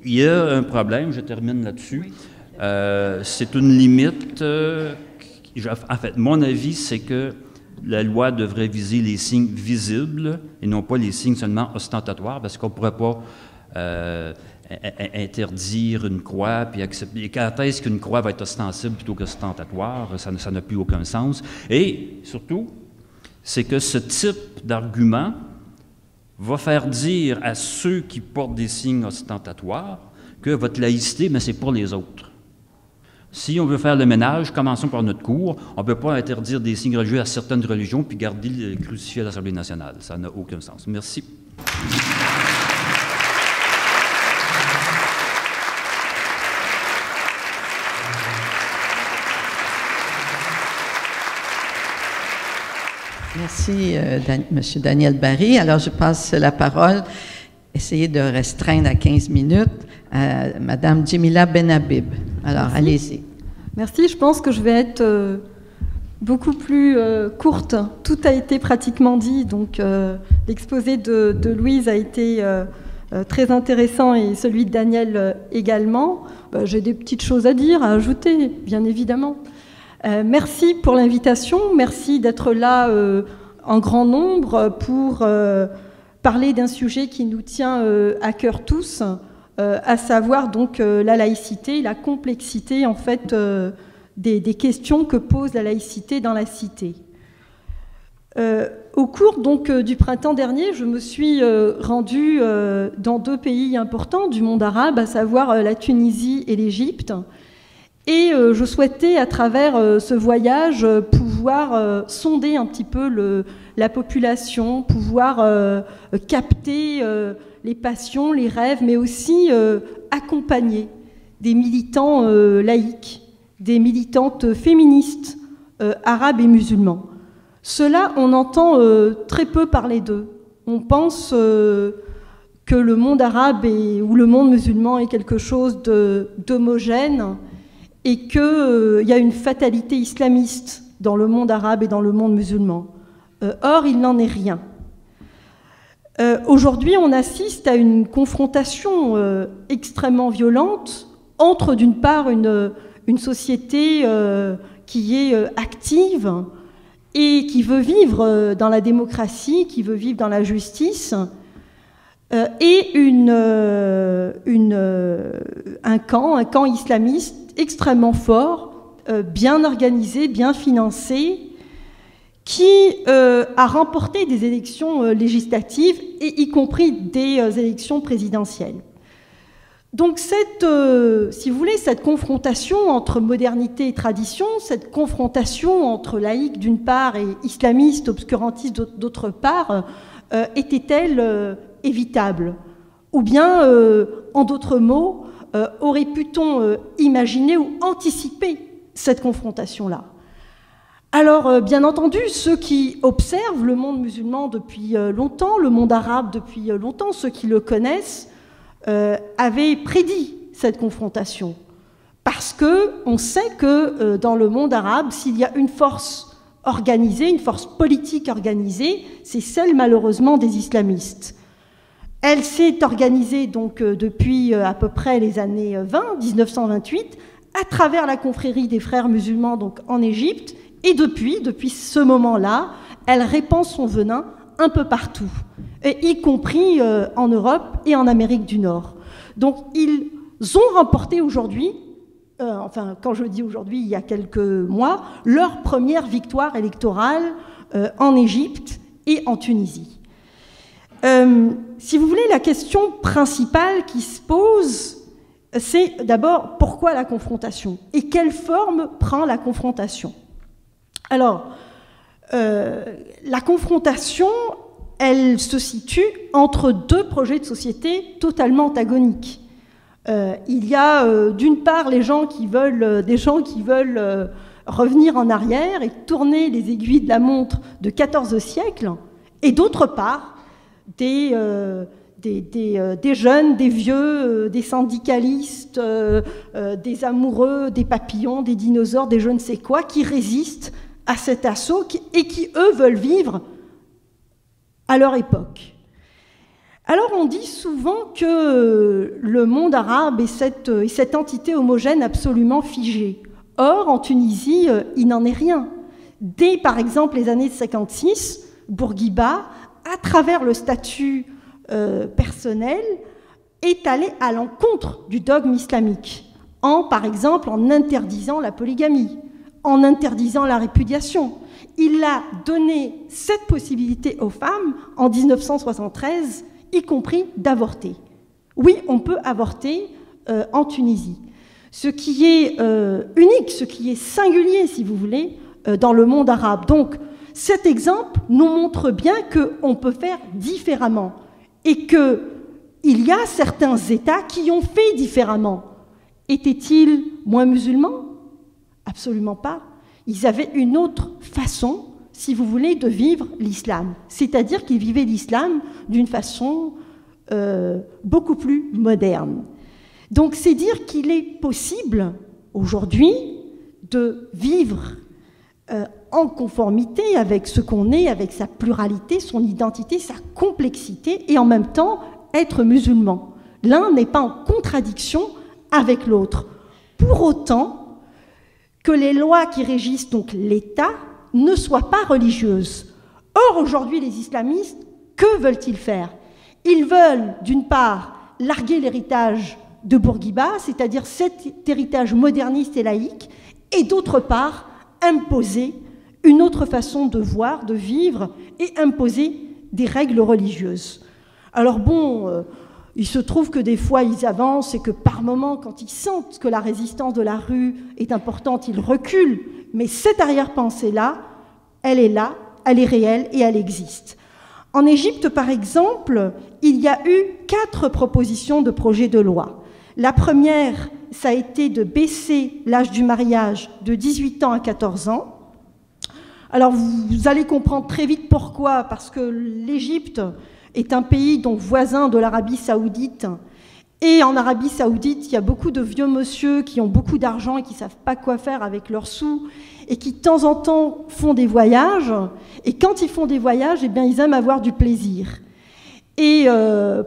il y a un problème, je termine là-dessus. C'est une limite... en fait, mon avis, c'est que la loi devrait viser les signes visibles et non pas les signes seulement ostentatoires, parce qu'on ne pourrait pas interdire une croix, puis accepter. Quand est-ce qu'une croix va être ostensible plutôt qu'ostentatoire? Ça n'a plus aucun sens. Et surtout, c'est que ce type d'argument va faire dire à ceux qui portent des signes ostentatoires que votre laïcité, mais c'est pour les autres. Si on veut faire le ménage, commençons par notre cour. On ne peut pas interdire des signes religieux à certaines religions puis garder le crucifix à l'Assemblée nationale. Ça n'a aucun sens. Merci. Merci, M. Daniel Barry. Alors, je passe la parole, essayez de restreindre à 15 minutes, à Mme Djemila Benhabib. Alors, allez-y. Merci. Je pense que je vais être beaucoup plus courte. Tout a été pratiquement dit. Donc, l'exposé de Louise a été très intéressant et celui de Daniel également. J'ai des petites choses à dire, à ajouter, bien évidemment. Merci pour l'invitation. Merci d'être là en grand nombre pour parler d'un sujet qui nous tient à cœur tous. À savoir donc la laïcité, la complexité en fait des questions que pose la laïcité dans la cité. Au cours donc du printemps dernier, je me suis rendue dans 2 pays importants du monde arabe, à savoir la Tunisie et l'Égypte. Et je souhaitais, à travers ce voyage, pouvoir sonder un petit peu la population, pouvoir capter les passions, les rêves, mais aussi accompagner des militants laïcs, des militantes féministes, arabes et musulmans. Cela, on entend très peu parler d'eux. On pense que le monde arabe ou le monde musulman est quelque chose d'homogène et qu'il y a une fatalité islamiste dans le monde arabe et dans le monde musulman. Or, il n'en est rien. Aujourd'hui, on assiste à une confrontation extrêmement violente entre, d'une part, une société qui est active et qui veut vivre dans la démocratie, qui veut vivre dans la justice, et un camp islamiste extrêmement fort, bien organisé, bien financé, qui a remporté des élections législatives, et y compris des élections présidentielles. Donc si vous voulez, cette confrontation entre modernité et tradition, cette confrontation entre laïcs d'une part et islamistes, obscurantistes d'autre part, était-elle évitable? Ou bien, en d'autres mots, aurait-on imaginer ou anticiper cette confrontation-là? Alors, bien entendu, ceux qui observent le monde musulman depuis longtemps, le monde arabe depuis longtemps, ceux qui le connaissent, avaient prédit cette confrontation. Parce qu'on sait que dans le monde arabe, s'il y a une force organisée, une force politique organisée, c'est celle malheureusement des islamistes. Elle s'est organisée donc depuis à peu près les années 1928, à travers la confrérie des frères musulmans donc en Égypte, et depuis ce moment-là, elle répand son venin un peu partout, et y compris en Europe et en Amérique du Nord. Donc ils ont remporté aujourd'hui, enfin quand je dis aujourd'hui, il y a quelques mois, leur première victoire électorale en Égypte et en Tunisie. Si vous voulez, la question principale qui se pose, c'est d'abord pourquoi la confrontation et quelle forme prend la confrontation. Alors, la confrontation, elle se situe entre deux projets de société totalement antagoniques. Il y a d'une part des gens qui veulent revenir en arrière et tourner les aiguilles de la montre de 14 siècles, et d'autre part des jeunes, des vieux, des syndicalistes, des amoureux, des papillons, des dinosaures, des je ne sais quoi, qui résistent à cet assaut et qui, eux, veulent vivre à leur époque. Alors on dit souvent que le monde arabe est cette entité homogène absolument figée. Or, en Tunisie, il n'en est rien. Dès, par exemple, les années 56, Bourguiba, à travers le statut personnel, est allé à l'encontre du dogme islamique, par exemple, en interdisant la polygamie, en interdisant la répudiation. Il a donné cette possibilité aux femmes en 1973, y compris d'avorter. Oui, on peut avorter en Tunisie. Ce qui est unique, ce qui est singulier, si vous voulez, dans le monde arabe. Donc, cet exemple nous montre bien qu'on peut faire différemment et qu'il y a certains États qui ont fait différemment. Étaient-ils moins musulmans? Absolument pas. Ils avaient une autre façon, si vous voulez, de vivre l'islam. C'est-à-dire qu'ils vivaient l'islam d'une façon beaucoup plus moderne. Donc c'est dire qu'il est possible aujourd'hui de vivre en conformité avec ce qu'on est, avec sa pluralité, son identité, sa complexité, et en même temps être musulman. L'un n'est pas en contradiction avec l'autre. Pour autant que les lois qui régissent donc l'État ne soient pas religieuses. Or, aujourd'hui, les islamistes, que veulent-ils faire? Ils veulent, d'une part, larguer l'héritage de Bourguiba, c'est-à-dire cet héritage moderniste et laïque, et d'autre part, imposer une autre façon de voir, de vivre, et imposer des règles religieuses. Alors bon, Il se trouve que des fois, ils avancent et que par moments, quand ils sentent que la résistance de la rue est importante, ils reculent. Mais cette arrière-pensée-là, elle est là, elle est réelle et elle existe. En Égypte, par exemple, il y a eu 4 propositions de projet de loi. La première, ça a été de baisser l'âge du mariage de 18 ans à 14 ans. Alors, vous allez comprendre très vite pourquoi, parce que l'Égypte est un pays donc voisin de l'Arabie Saoudite. Et en Arabie Saoudite, il y a beaucoup de vieux monsieur qui ont beaucoup d'argent et qui ne savent pas quoi faire avec leurs sous et qui, de temps en temps, font des voyages. Et quand ils font des voyages, eh bien, ils aiment avoir du plaisir. Et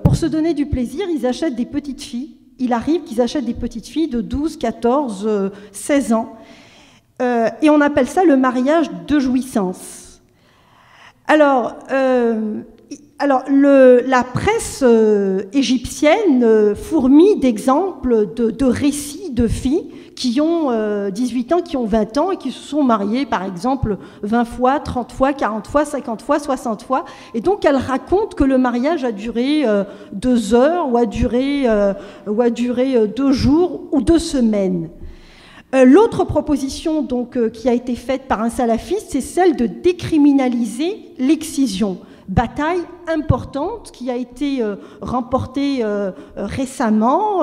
pour se donner du plaisir, ils achètent des petites filles. Il arrive qu'ils achètent des petites filles de 12, 14, 16 ans. Et on appelle ça le mariage de jouissance. Alors la presse égyptienne fourmille d'exemples de récits de filles qui ont 18 ans, qui ont 20 ans et qui se sont mariées, par exemple, 20 fois, 30 fois, 40 fois, 50 fois, 60 fois. Et donc, elles racontent que le mariage a duré 2 heures ou a duré 2 jours ou 2 semaines. L'autre proposition donc, qui a été faite par un salafiste, c'est celle de décriminaliser l'excision. Bataille importante qui a été remportée récemment,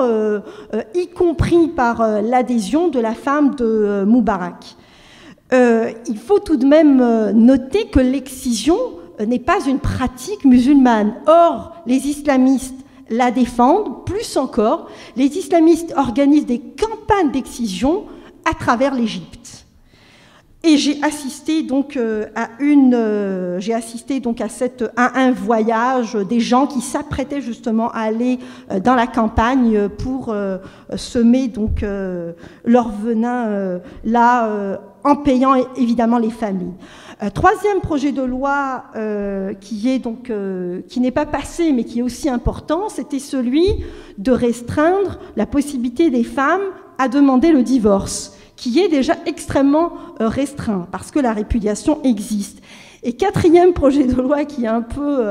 y compris par l'adhésion de la femme de Moubarak. Il faut tout de même noter que l'excision n'est pas une pratique musulmane. Or, les islamistes la défendent, plus encore, les islamistes organisent des campagnes d'excision à travers l'Égypte. Et j'ai assisté donc à un voyage des gens qui s'apprêtaient justement à aller dans la campagne pour semer donc leur venin là en payant évidemment les familles. Troisième projet de loi qui n'est pas passé mais qui est aussi important, c'était celui de restreindre la possibilité des femmes à demander le divorce, qui est déjà extrêmement restreint, parce que la répudiation existe. Et quatrième projet de loi qui est un peu,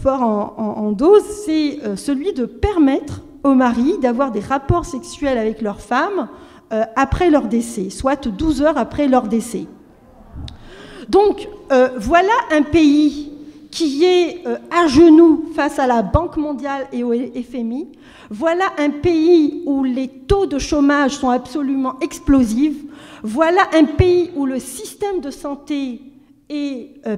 fort en dose, c'est celui de permettre aux maris d'avoir des rapports sexuels avec leurs femmes après leur décès, soit 12 heures après leur décès. Donc, voilà un pays qui est à genoux face à la Banque mondiale et au FMI. Voilà un pays où les taux de chômage sont absolument explosifs. Voilà un pays où le système de santé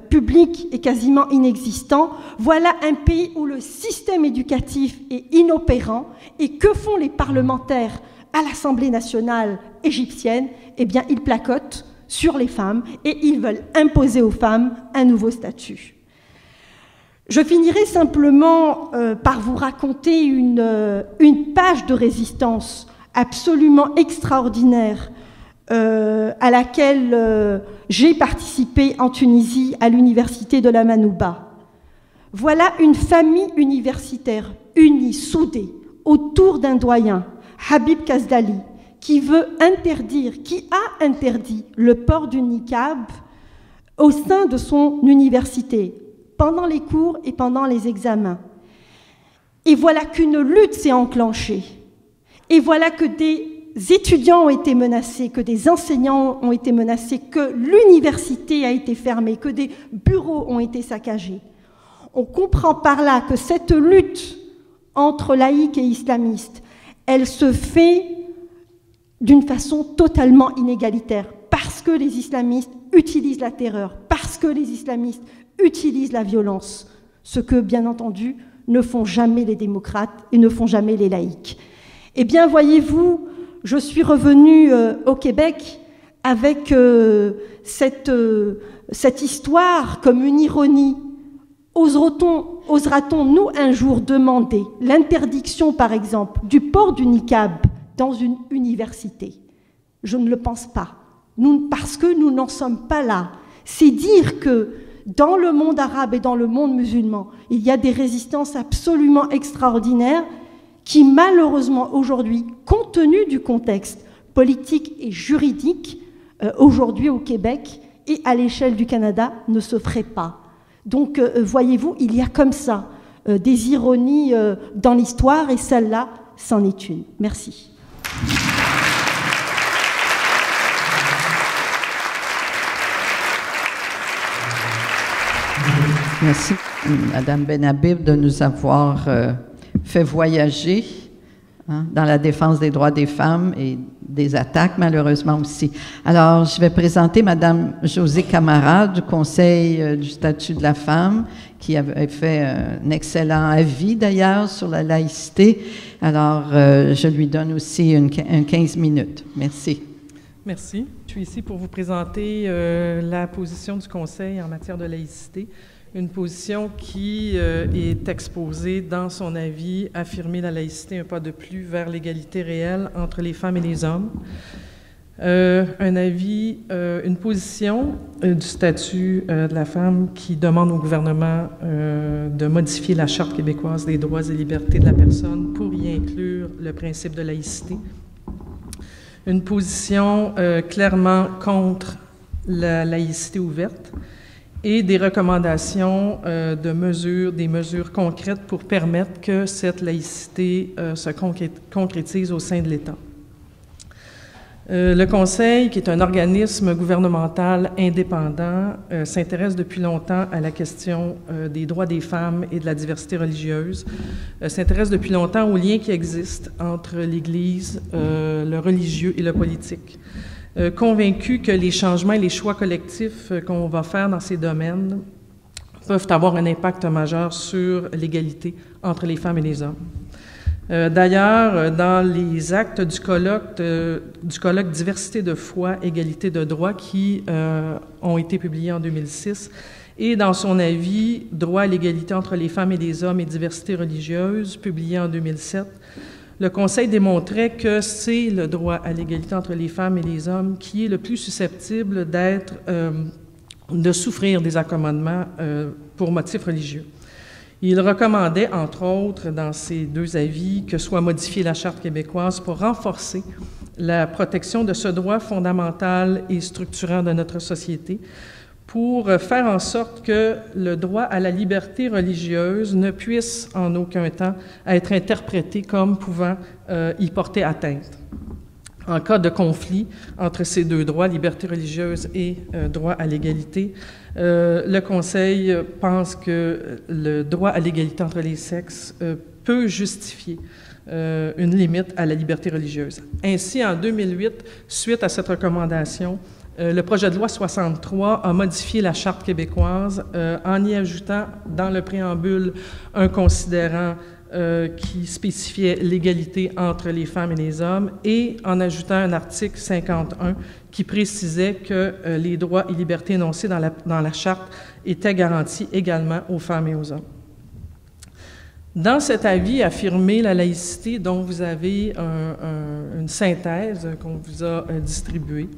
public est quasiment inexistant. Voilà un pays où le système éducatif est inopérant. Et que font les parlementaires à l'Assemblée nationale égyptienne? Eh bien, ils placotent sur les femmes et ils veulent imposer aux femmes un nouveau statut. Je finirai simplement par vous raconter une page de résistance absolument extraordinaire à laquelle j'ai participé en Tunisie à l'université de la Manouba. Voilà une famille universitaire unie, soudée, autour d'un doyen, Habib Kazdali, qui a interdit le port du niqab au sein de son université, pendant les cours et pendant les examens. Et voilà qu'une lutte s'est enclenchée. Et voilà que des étudiants ont été menacés, que des enseignants ont été menacés, que l'université a été fermée, que des bureaux ont été saccagés. On comprend par là que cette lutte entre laïcs et islamistes, elle se fait d'une façon totalement inégalitaire, parce que les islamistes utilisent la terreur, parce que les islamistes utilisent la violence, ce que, bien entendu, ne font jamais les démocrates et ne font jamais les laïcs. Eh bien, voyez-vous, je suis revenue au Québec avec cette histoire comme une ironie. Osera-t-on, nous, un jour demander l'interdiction, par exemple, du port du niqab dans une université? Je ne le pense pas. Parce que nous n'en sommes pas là. C'est dire que dans le monde arabe et dans le monde musulman, il y a des résistances absolument extraordinaires qui, malheureusement, aujourd'hui, compte tenu du contexte politique et juridique, aujourd'hui au Québec et à l'échelle du Canada, ne se feraient pas. Donc, voyez-vous, il y a comme ça des ironies dans l'histoire, et celle-là, c'en est une. Merci. Merci, Madame Benhabib, de nous avoir fait voyager dans la défense des droits des femmes et des attaques, malheureusement aussi. Alors, je vais présenter Madame Josée Camara du Conseil du statut de la femme, qui avait fait un excellent avis, d'ailleurs, sur la laïcité. Alors, je lui donne aussi un 15 minutes. Merci. Merci. Je suis ici pour vous présenter la position du Conseil en matière de laïcité. Une position qui est exposée dans son avis « Affirmer la laïcité, un pas de plus vers l'égalité réelle entre les femmes et les hommes ». Un avis, une position du statut de la femme qui demande au gouvernement de modifier la Charte québécoise des droits et libertés de la personne pour y inclure le principe de laïcité. Une position clairement contre la laïcité ouverte, et des recommandations des mesures concrètes pour permettre que cette laïcité se concrétise au sein de l'État. Le Conseil, qui est un organisme gouvernemental indépendant, s'intéresse depuis longtemps à la question des droits des femmes et de la diversité religieuse, s'intéresse depuis longtemps aux liens qui existent entre l'Église, le religieux et le politique. Convaincu que les changements et les choix collectifs qu'on va faire dans ces domaines peuvent avoir un impact majeur sur l'égalité entre les femmes et les hommes. D'ailleurs, dans les actes du colloque Diversité de foi, égalité de droit qui ont été publiés en 2006, et dans son avis Droit à l'égalité entre les femmes et les hommes et diversité religieuse, publié en 2007, le Conseil démontrait que c'est le droit à l'égalité entre les femmes et les hommes qui est le plus susceptible de souffrir des accommodements pour motifs religieux. Il recommandait, entre autres, dans ces deux avis, que soit modifiée la Charte québécoise pour renforcer la protection de ce droit fondamental et structurant de notre société, pour faire en sorte que le droit à la liberté religieuse ne puisse en aucun temps être interprété comme pouvant y porter atteinte. En cas de conflit entre ces deux droits, liberté religieuse et droit à l'égalité, le Conseil pense que le droit à l'égalité entre les sexes peut justifier une limite à la liberté religieuse. Ainsi, en 2008, suite à cette recommandation, le projet de loi 63 a modifié la Charte québécoise en y ajoutant dans le préambule un considérant qui spécifiait l'égalité entre les femmes et les hommes et en ajoutant un article 51 qui précisait que les droits et libertés énoncés dans la Charte étaient garantis également aux femmes et aux hommes. Dans cet avis affirmé la laïcité, dont vous avez une synthèse qu'on vous a distribuée,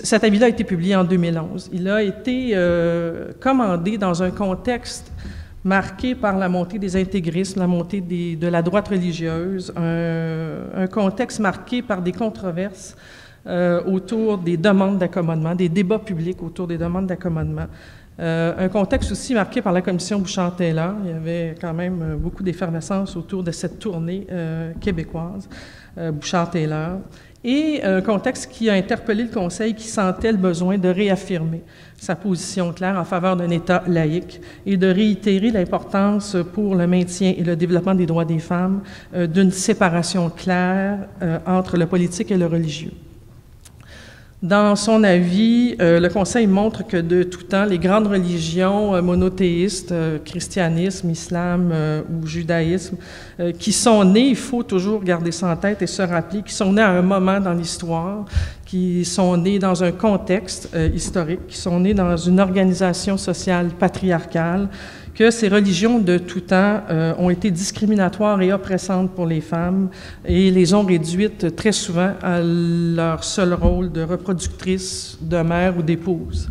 cet avis-là a été publié en 2011. Il a été commandé dans un contexte marqué par la montée des intégrismes, la montée de la droite religieuse, un contexte marqué par des controverses autour des demandes d'accommodement, des débats publics autour des demandes d'accommodement. Un contexte aussi marqué par la commission Bouchard-Taylor. Il y avait quand même beaucoup d'effervescence autour de cette tournée québécoise, Bouchard-Taylor. Et un contexte qui a interpellé le Conseil qui sentait le besoin de réaffirmer sa position claire en faveur d'un État laïque et de réitérer l'importance pour le maintien et le développement des droits des femmes d'une séparation claire entre le politique et le religieux. Dans son avis, le Conseil montre que de tout temps, les grandes religions monothéistes, christianisme, islam ou judaïsme, qui sont nées, il faut toujours garder ça en tête et se rappeler, qui sont nées à un moment dans l'histoire, qui sont nées dans un contexte historique, qui sont nées dans une organisation sociale patriarcale, que ces religions de tout temps ont été discriminatoires et oppressantes pour les femmes et les ont réduites très souvent à leur seul rôle de reproductrice, de mère ou d'épouse.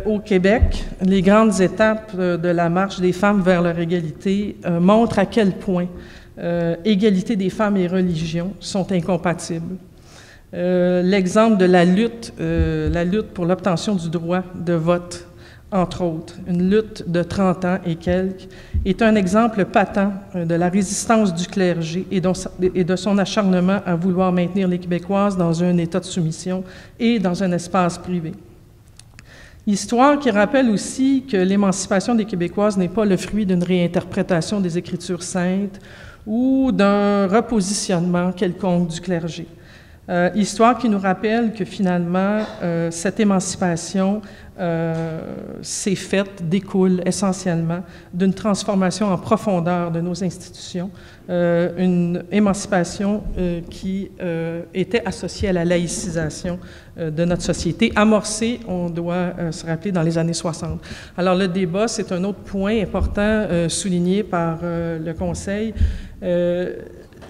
Au Québec, les grandes étapes de la marche des femmes vers leur égalité montrent à quel point égalité des femmes et religion sont incompatibles. L'exemple de la lutte pour l'obtention du droit de vote entre autres, une lutte de 30 ans et quelques, est un exemple patent de la résistance du clergé et de son acharnement à vouloir maintenir les Québécoises dans un état de soumission et dans un espace privé. Histoire qui rappelle aussi que l'émancipation des Québécoises n'est pas le fruit d'une réinterprétation des Écritures saintes ou d'un repositionnement quelconque du clergé. Histoire qui nous rappelle que finalement, cette émancipation s'est faite, découle essentiellement d'une transformation en profondeur de nos institutions, une émancipation qui était associée à la laïcisation de notre société, amorcée, on doit se rappeler, dans les années 60. Alors le débat, c'est un autre point important souligné par le Conseil.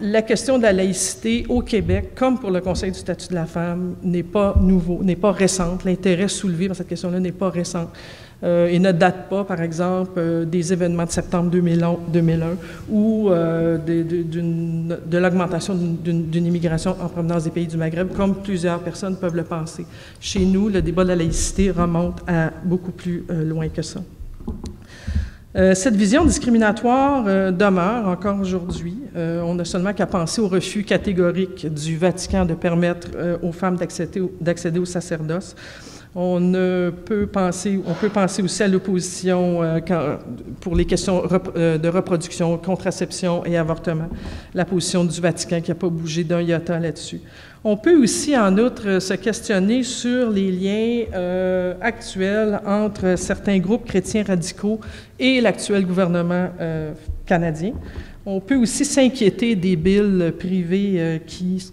La question de la laïcité au Québec, comme pour le Conseil du statut de la femme, n'est pas nouveau, n'est pas récente. L'intérêt soulevé par cette question-là n'est pas récent. Et ne date pas, par exemple, des événements de septembre 2001 ou de l'augmentation d'une immigration en provenance des pays du Maghreb, comme plusieurs personnes peuvent le penser. Chez nous, le débat de la laïcité remonte à beaucoup plus loin que ça. Cette vision discriminatoire demeure encore aujourd'hui. On n'a seulement qu'à penser au refus catégorique du Vatican de permettre aux femmes d'accéder au sacerdoce. On peut penser aussi à l'opposition pour les questions de reproduction, contraception et avortement, la position du Vatican qui n'a pas bougé d'un iota là-dessus. On peut aussi, en outre, se questionner sur les liens actuels entre certains groupes chrétiens radicaux et l'actuel gouvernement canadien. On peut aussi s'inquiéter des billes privées qui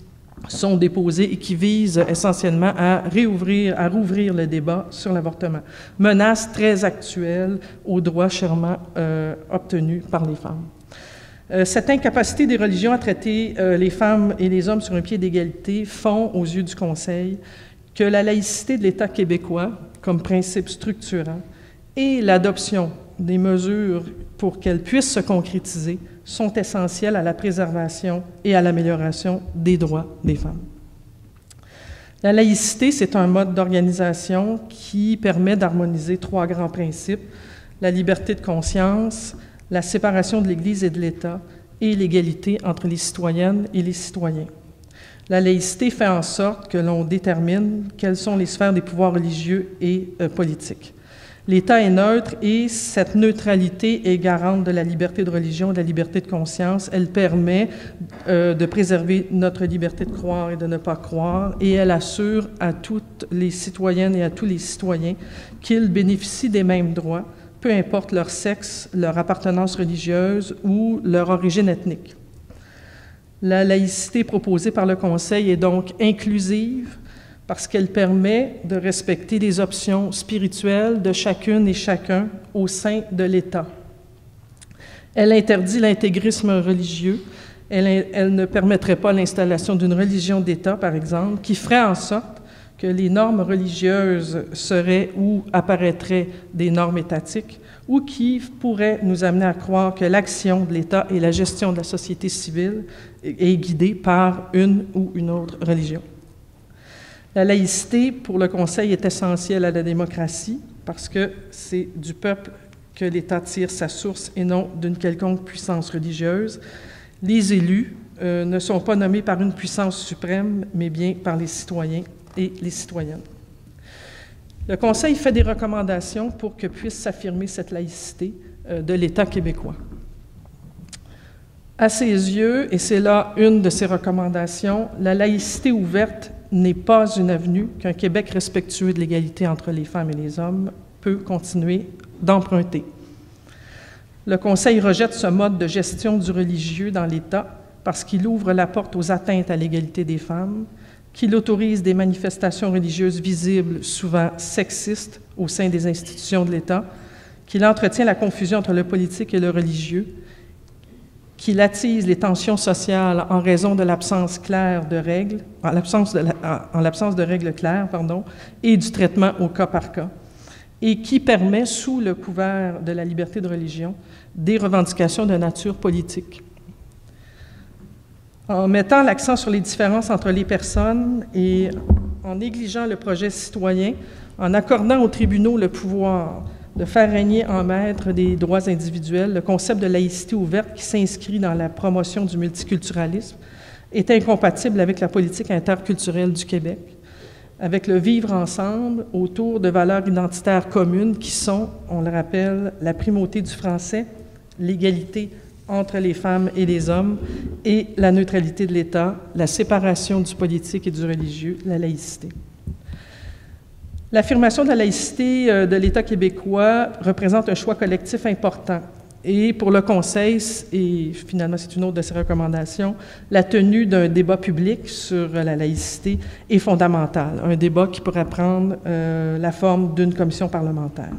sont déposées et qui visent essentiellement à rouvrir le débat sur l'avortement. Menace très actuelle aux droits chèrement obtenus par les femmes. Cette incapacité des religions à traiter les femmes et les hommes sur un pied d'égalité font, aux yeux du Conseil, que la laïcité de l'État québécois, comme principe structurant, et l'adoption des mesures pour qu'elles puissent se concrétiser sont essentielles à la préservation et à l'amélioration des droits des femmes. La laïcité, c'est un mode d'organisation qui permet d'harmoniser 3 grands principes: la liberté de conscience, la séparation de l'Église et de l'État et l'égalité entre les citoyennes et les citoyens. La laïcité fait en sorte que l'on détermine quelles sont les sphères des pouvoirs religieux et politiques. L'État est neutre et cette neutralité est garante de la liberté de religion et de la liberté de conscience. Elle permet de préserver notre liberté de croire et de ne pas croire, et elle assure à toutes les citoyennes et à tous les citoyens qu'ils bénéficient des mêmes droits, peu importe leur sexe, leur appartenance religieuse ou leur origine ethnique. La laïcité proposée par le Conseil est donc inclusive parce qu'elle permet de respecter les options spirituelles de chacune et chacun au sein de l'État. Elle interdit l'intégrisme religieux. Elle ne permettrait pas l'installation d'une religion d'État, par exemple, qui ferait en sorte que les normes religieuses seraient ou apparaîtraient des normes étatiques, ou qui pourraient nous amener à croire que l'action de l'État et la gestion de la société civile est guidée par une ou une autre religion. La laïcité, pour le Conseil, est essentielle à la démocratie parce que c'est du peuple que l'État tire sa source et non d'une quelconque puissance religieuse. Les élus ne sont pas nommés par une puissance suprême, mais bien par les citoyens et les citoyennes. Le Conseil fait des recommandations pour que puisse s'affirmer cette laïcité de l'État québécois. À ses yeux, et c'est là une de ses recommandations, la laïcité ouverte n'est pas une avenue qu'un Québec respectueux de l'égalité entre les femmes et les hommes peut continuer d'emprunter. Le Conseil rejette ce mode de gestion du religieux dans l'État parce qu'il ouvre la porte aux atteintes à l'égalité des femmes, qu'il autorise des manifestations religieuses visibles, souvent sexistes, au sein des institutions de l'État, qu'il entretient la confusion entre le politique et le religieux, qu'il attise les tensions sociales en raison de l'absence claire de règles, en l'absence de règles claires, et du traitement au cas par cas, et qui permet, sous le couvert de la liberté de religion, des revendications de nature politique. En mettant l'accent sur les différences entre les personnes et en négligeant le projet citoyen, En accordant aux tribunaux le pouvoir de faire régner en maître des droits individuels, le concept de laïcité ouverte qui s'inscrit dans la promotion du multiculturalisme est incompatible avec la politique interculturelle du Québec, avec le vivre ensemble autour de valeurs identitaires communes qui sont, on le rappelle, la primauté du français, l'égalité entre les femmes et les hommes et la neutralité de l'État, la séparation du politique et du religieux, la laïcité. L'affirmation de la laïcité de l'État québécois représente un choix collectif important. Et pour le Conseil, et finalement c'est une autre de ses recommandations, la tenue d'un débat public sur la laïcité est fondamentale, un débat qui pourrait prendre la forme d'une commission parlementaire.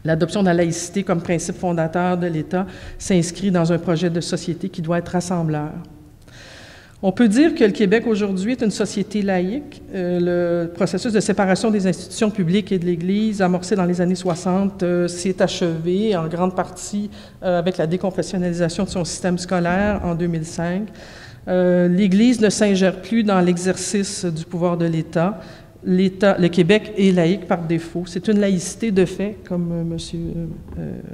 L'adoption de la laïcité comme principe fondateur de l'État s'inscrit dans un projet de société qui doit être rassembleur. On peut dire que le Québec aujourd'hui est une société laïque. Le processus de séparation des institutions publiques et de l'Église, amorcé dans les années 60, s'est achevé en grande partie avec la déconfessionnalisation de son système scolaire en 2005. L'Église ne s'ingère plus dans l'exercice du pouvoir de l'État. Le Québec est laïque par défaut. C'est une laïcité de fait, comme M.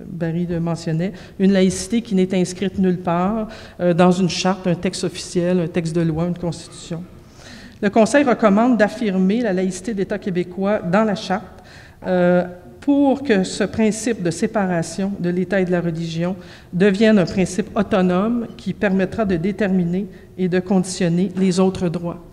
Barry le mentionnait, une laïcité qui n'est inscrite nulle part dans une charte, un texte officiel, un texte de loi, une constitution. Le Conseil recommande d'affirmer la laïcité de l'État québécois dans la charte pour que ce principe de séparation de l'État et de la religion devienne un principe autonome qui permettra de déterminer et de conditionner les autres droits.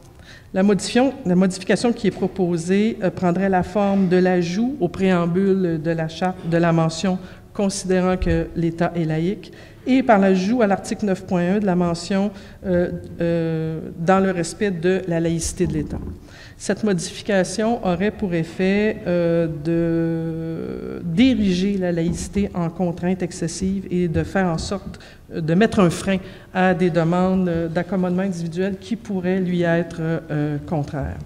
La modification qui est proposée prendrait la forme de l'ajout au préambule de la charte de la mention « considérant que l'État est laïque » et par l'ajout à l'article 9.1 de la mention « dans le respect de la laïcité de l'État ». Cette modification aurait pour effet d'ériger la laïcité en contrainte excessive et de faire en sorte de mettre un frein à des demandes d'accommodement individuel qui pourraient lui être contraires.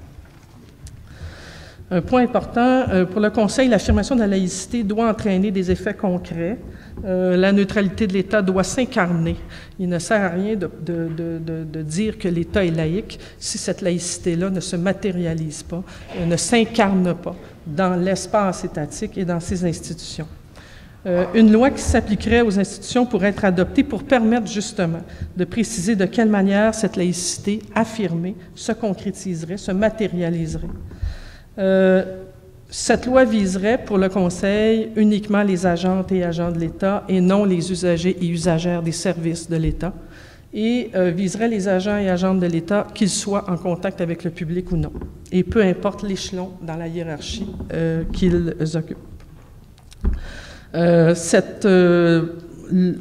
Un point important, pour le Conseil, l'affirmation de la laïcité doit entraîner des effets concrets. La neutralité de l'État doit s'incarner. Il ne sert à rien de dire que l'État est laïque si cette laïcité-là ne se matérialise pas, ne s'incarne pas dans l'espace étatique et dans ses institutions. Une loi qui s'appliquerait aux institutions pourrait être adoptée pour permettre justement de préciser de quelle manière cette laïcité affirmée se concrétiserait, se matérialiserait. Cette loi viserait pour le Conseil uniquement les agentes et agents de l'État et non les usagers et usagères des services de l'État et viserait les agents et agentes de l'État qu'ils soient en contact avec le public ou non et peu importe l'échelon dans la hiérarchie qu'ils occupent.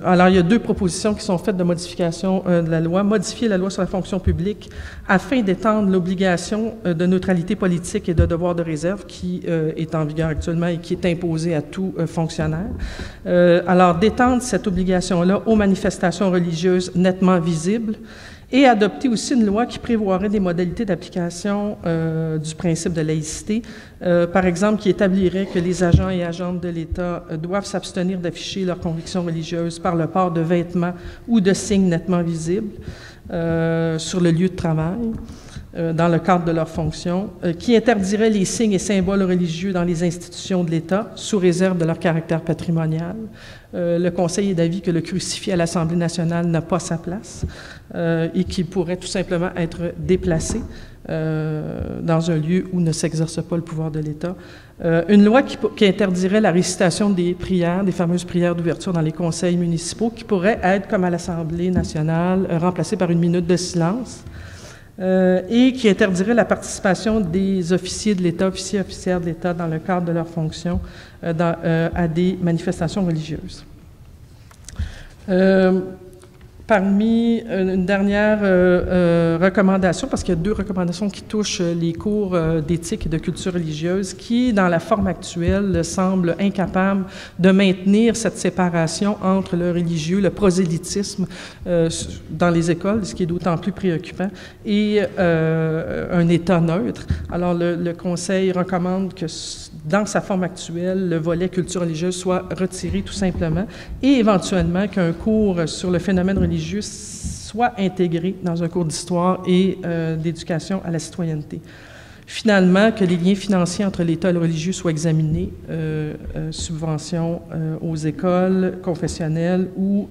Alors, il y a deux propositions qui sont faites de modification de la loi. Modifier la loi sur la fonction publique afin d'étendre l'obligation de neutralité politique et de devoir de réserve qui est en vigueur actuellement et qui est imposée à tout fonctionnaire. Alors, d'étendre cette obligation-là aux manifestations religieuses nettement visibles et adopter aussi une loi qui prévoirait des modalités d'application du principe de laïcité, par exemple, qui établirait que les agents et agentes de l'État doivent s'abstenir d'afficher leurs convictions religieuses par le port de vêtements ou de signes nettement visibles sur le lieu de travail, dans le cadre de leurs fonctions, qui interdirait les signes et symboles religieux dans les institutions de l'État, sous réserve de leur caractère patrimonial. Le Conseil est d'avis que le crucifix à l'Assemblée nationale n'a pas sa place et qu'il pourrait tout simplement être déplacé dans un lieu où ne s'exerce pas le pouvoir de l'État. Une loi qui interdirait la récitation des prières, des fameuses prières d'ouverture dans les conseils municipaux, qui pourrait être, comme à l'Assemblée nationale, remplacée par une minute de silence. Et qui interdirait la participation des officiers de l'État, officiers et officières de l'État dans le cadre de leurs fonctions à des manifestations religieuses. Parmi une dernière recommandation, parce qu'il y a deux recommandations qui touchent les cours d'éthique et de culture religieuse, qui, dans la forme actuelle, semblent incapables de maintenir cette séparation entre le religieux, le prosélytisme dans les écoles, ce qui est d'autant plus préoccupant, et un État neutre. Alors, le Conseil recommande que, dans sa forme actuelle, le volet culture religieuse soit retiré tout simplement, et éventuellement qu'un cours sur le phénomène religieux soit intégré dans un cours d'histoire et d'éducation à la citoyenneté. Finalement, que les liens financiers entre l'État et le religieux soient examinés, subventions aux écoles confessionnelles ou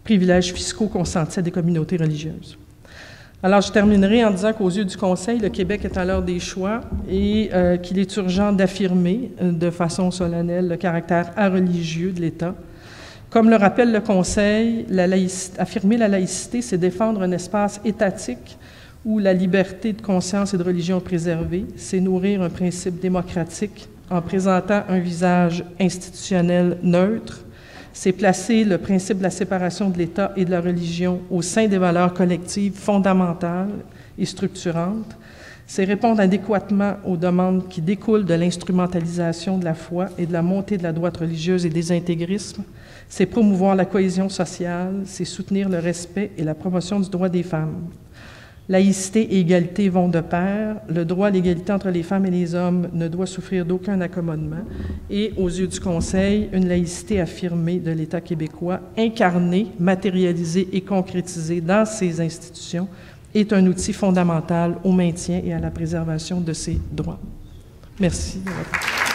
privilèges fiscaux consentis à des communautés religieuses. Alors, je terminerai en disant qu'aux yeux du Conseil, le Québec est à l'heure des choix et qu'il est urgent d'affirmer de façon solennelle le caractère areligieux de l'État. Comme le rappelle le Conseil, affirmer la laïcité, c'est défendre un espace étatique où la liberté de conscience et de religion est préservée, c'est nourrir un principe démocratique en présentant un visage institutionnel neutre, c'est placer le principe de la séparation de l'État et de la religion au sein des valeurs collectives fondamentales et structurantes, c'est répondre adéquatement aux demandes qui découlent de l'instrumentalisation de la foi et de la montée de la droite religieuse et des intégrismes, c'est promouvoir la cohésion sociale, c'est soutenir le respect et la promotion du droit des femmes. Laïcité et égalité vont de pair. Le droit à l'égalité entre les femmes et les hommes ne doit souffrir d'aucun accommodement. Et, aux yeux du Conseil, une laïcité affirmée de l'État québécois, incarnée, matérialisée et concrétisée dans ses institutions, est un outil fondamental au maintien et à la préservation de ses droits. Merci de votre attention.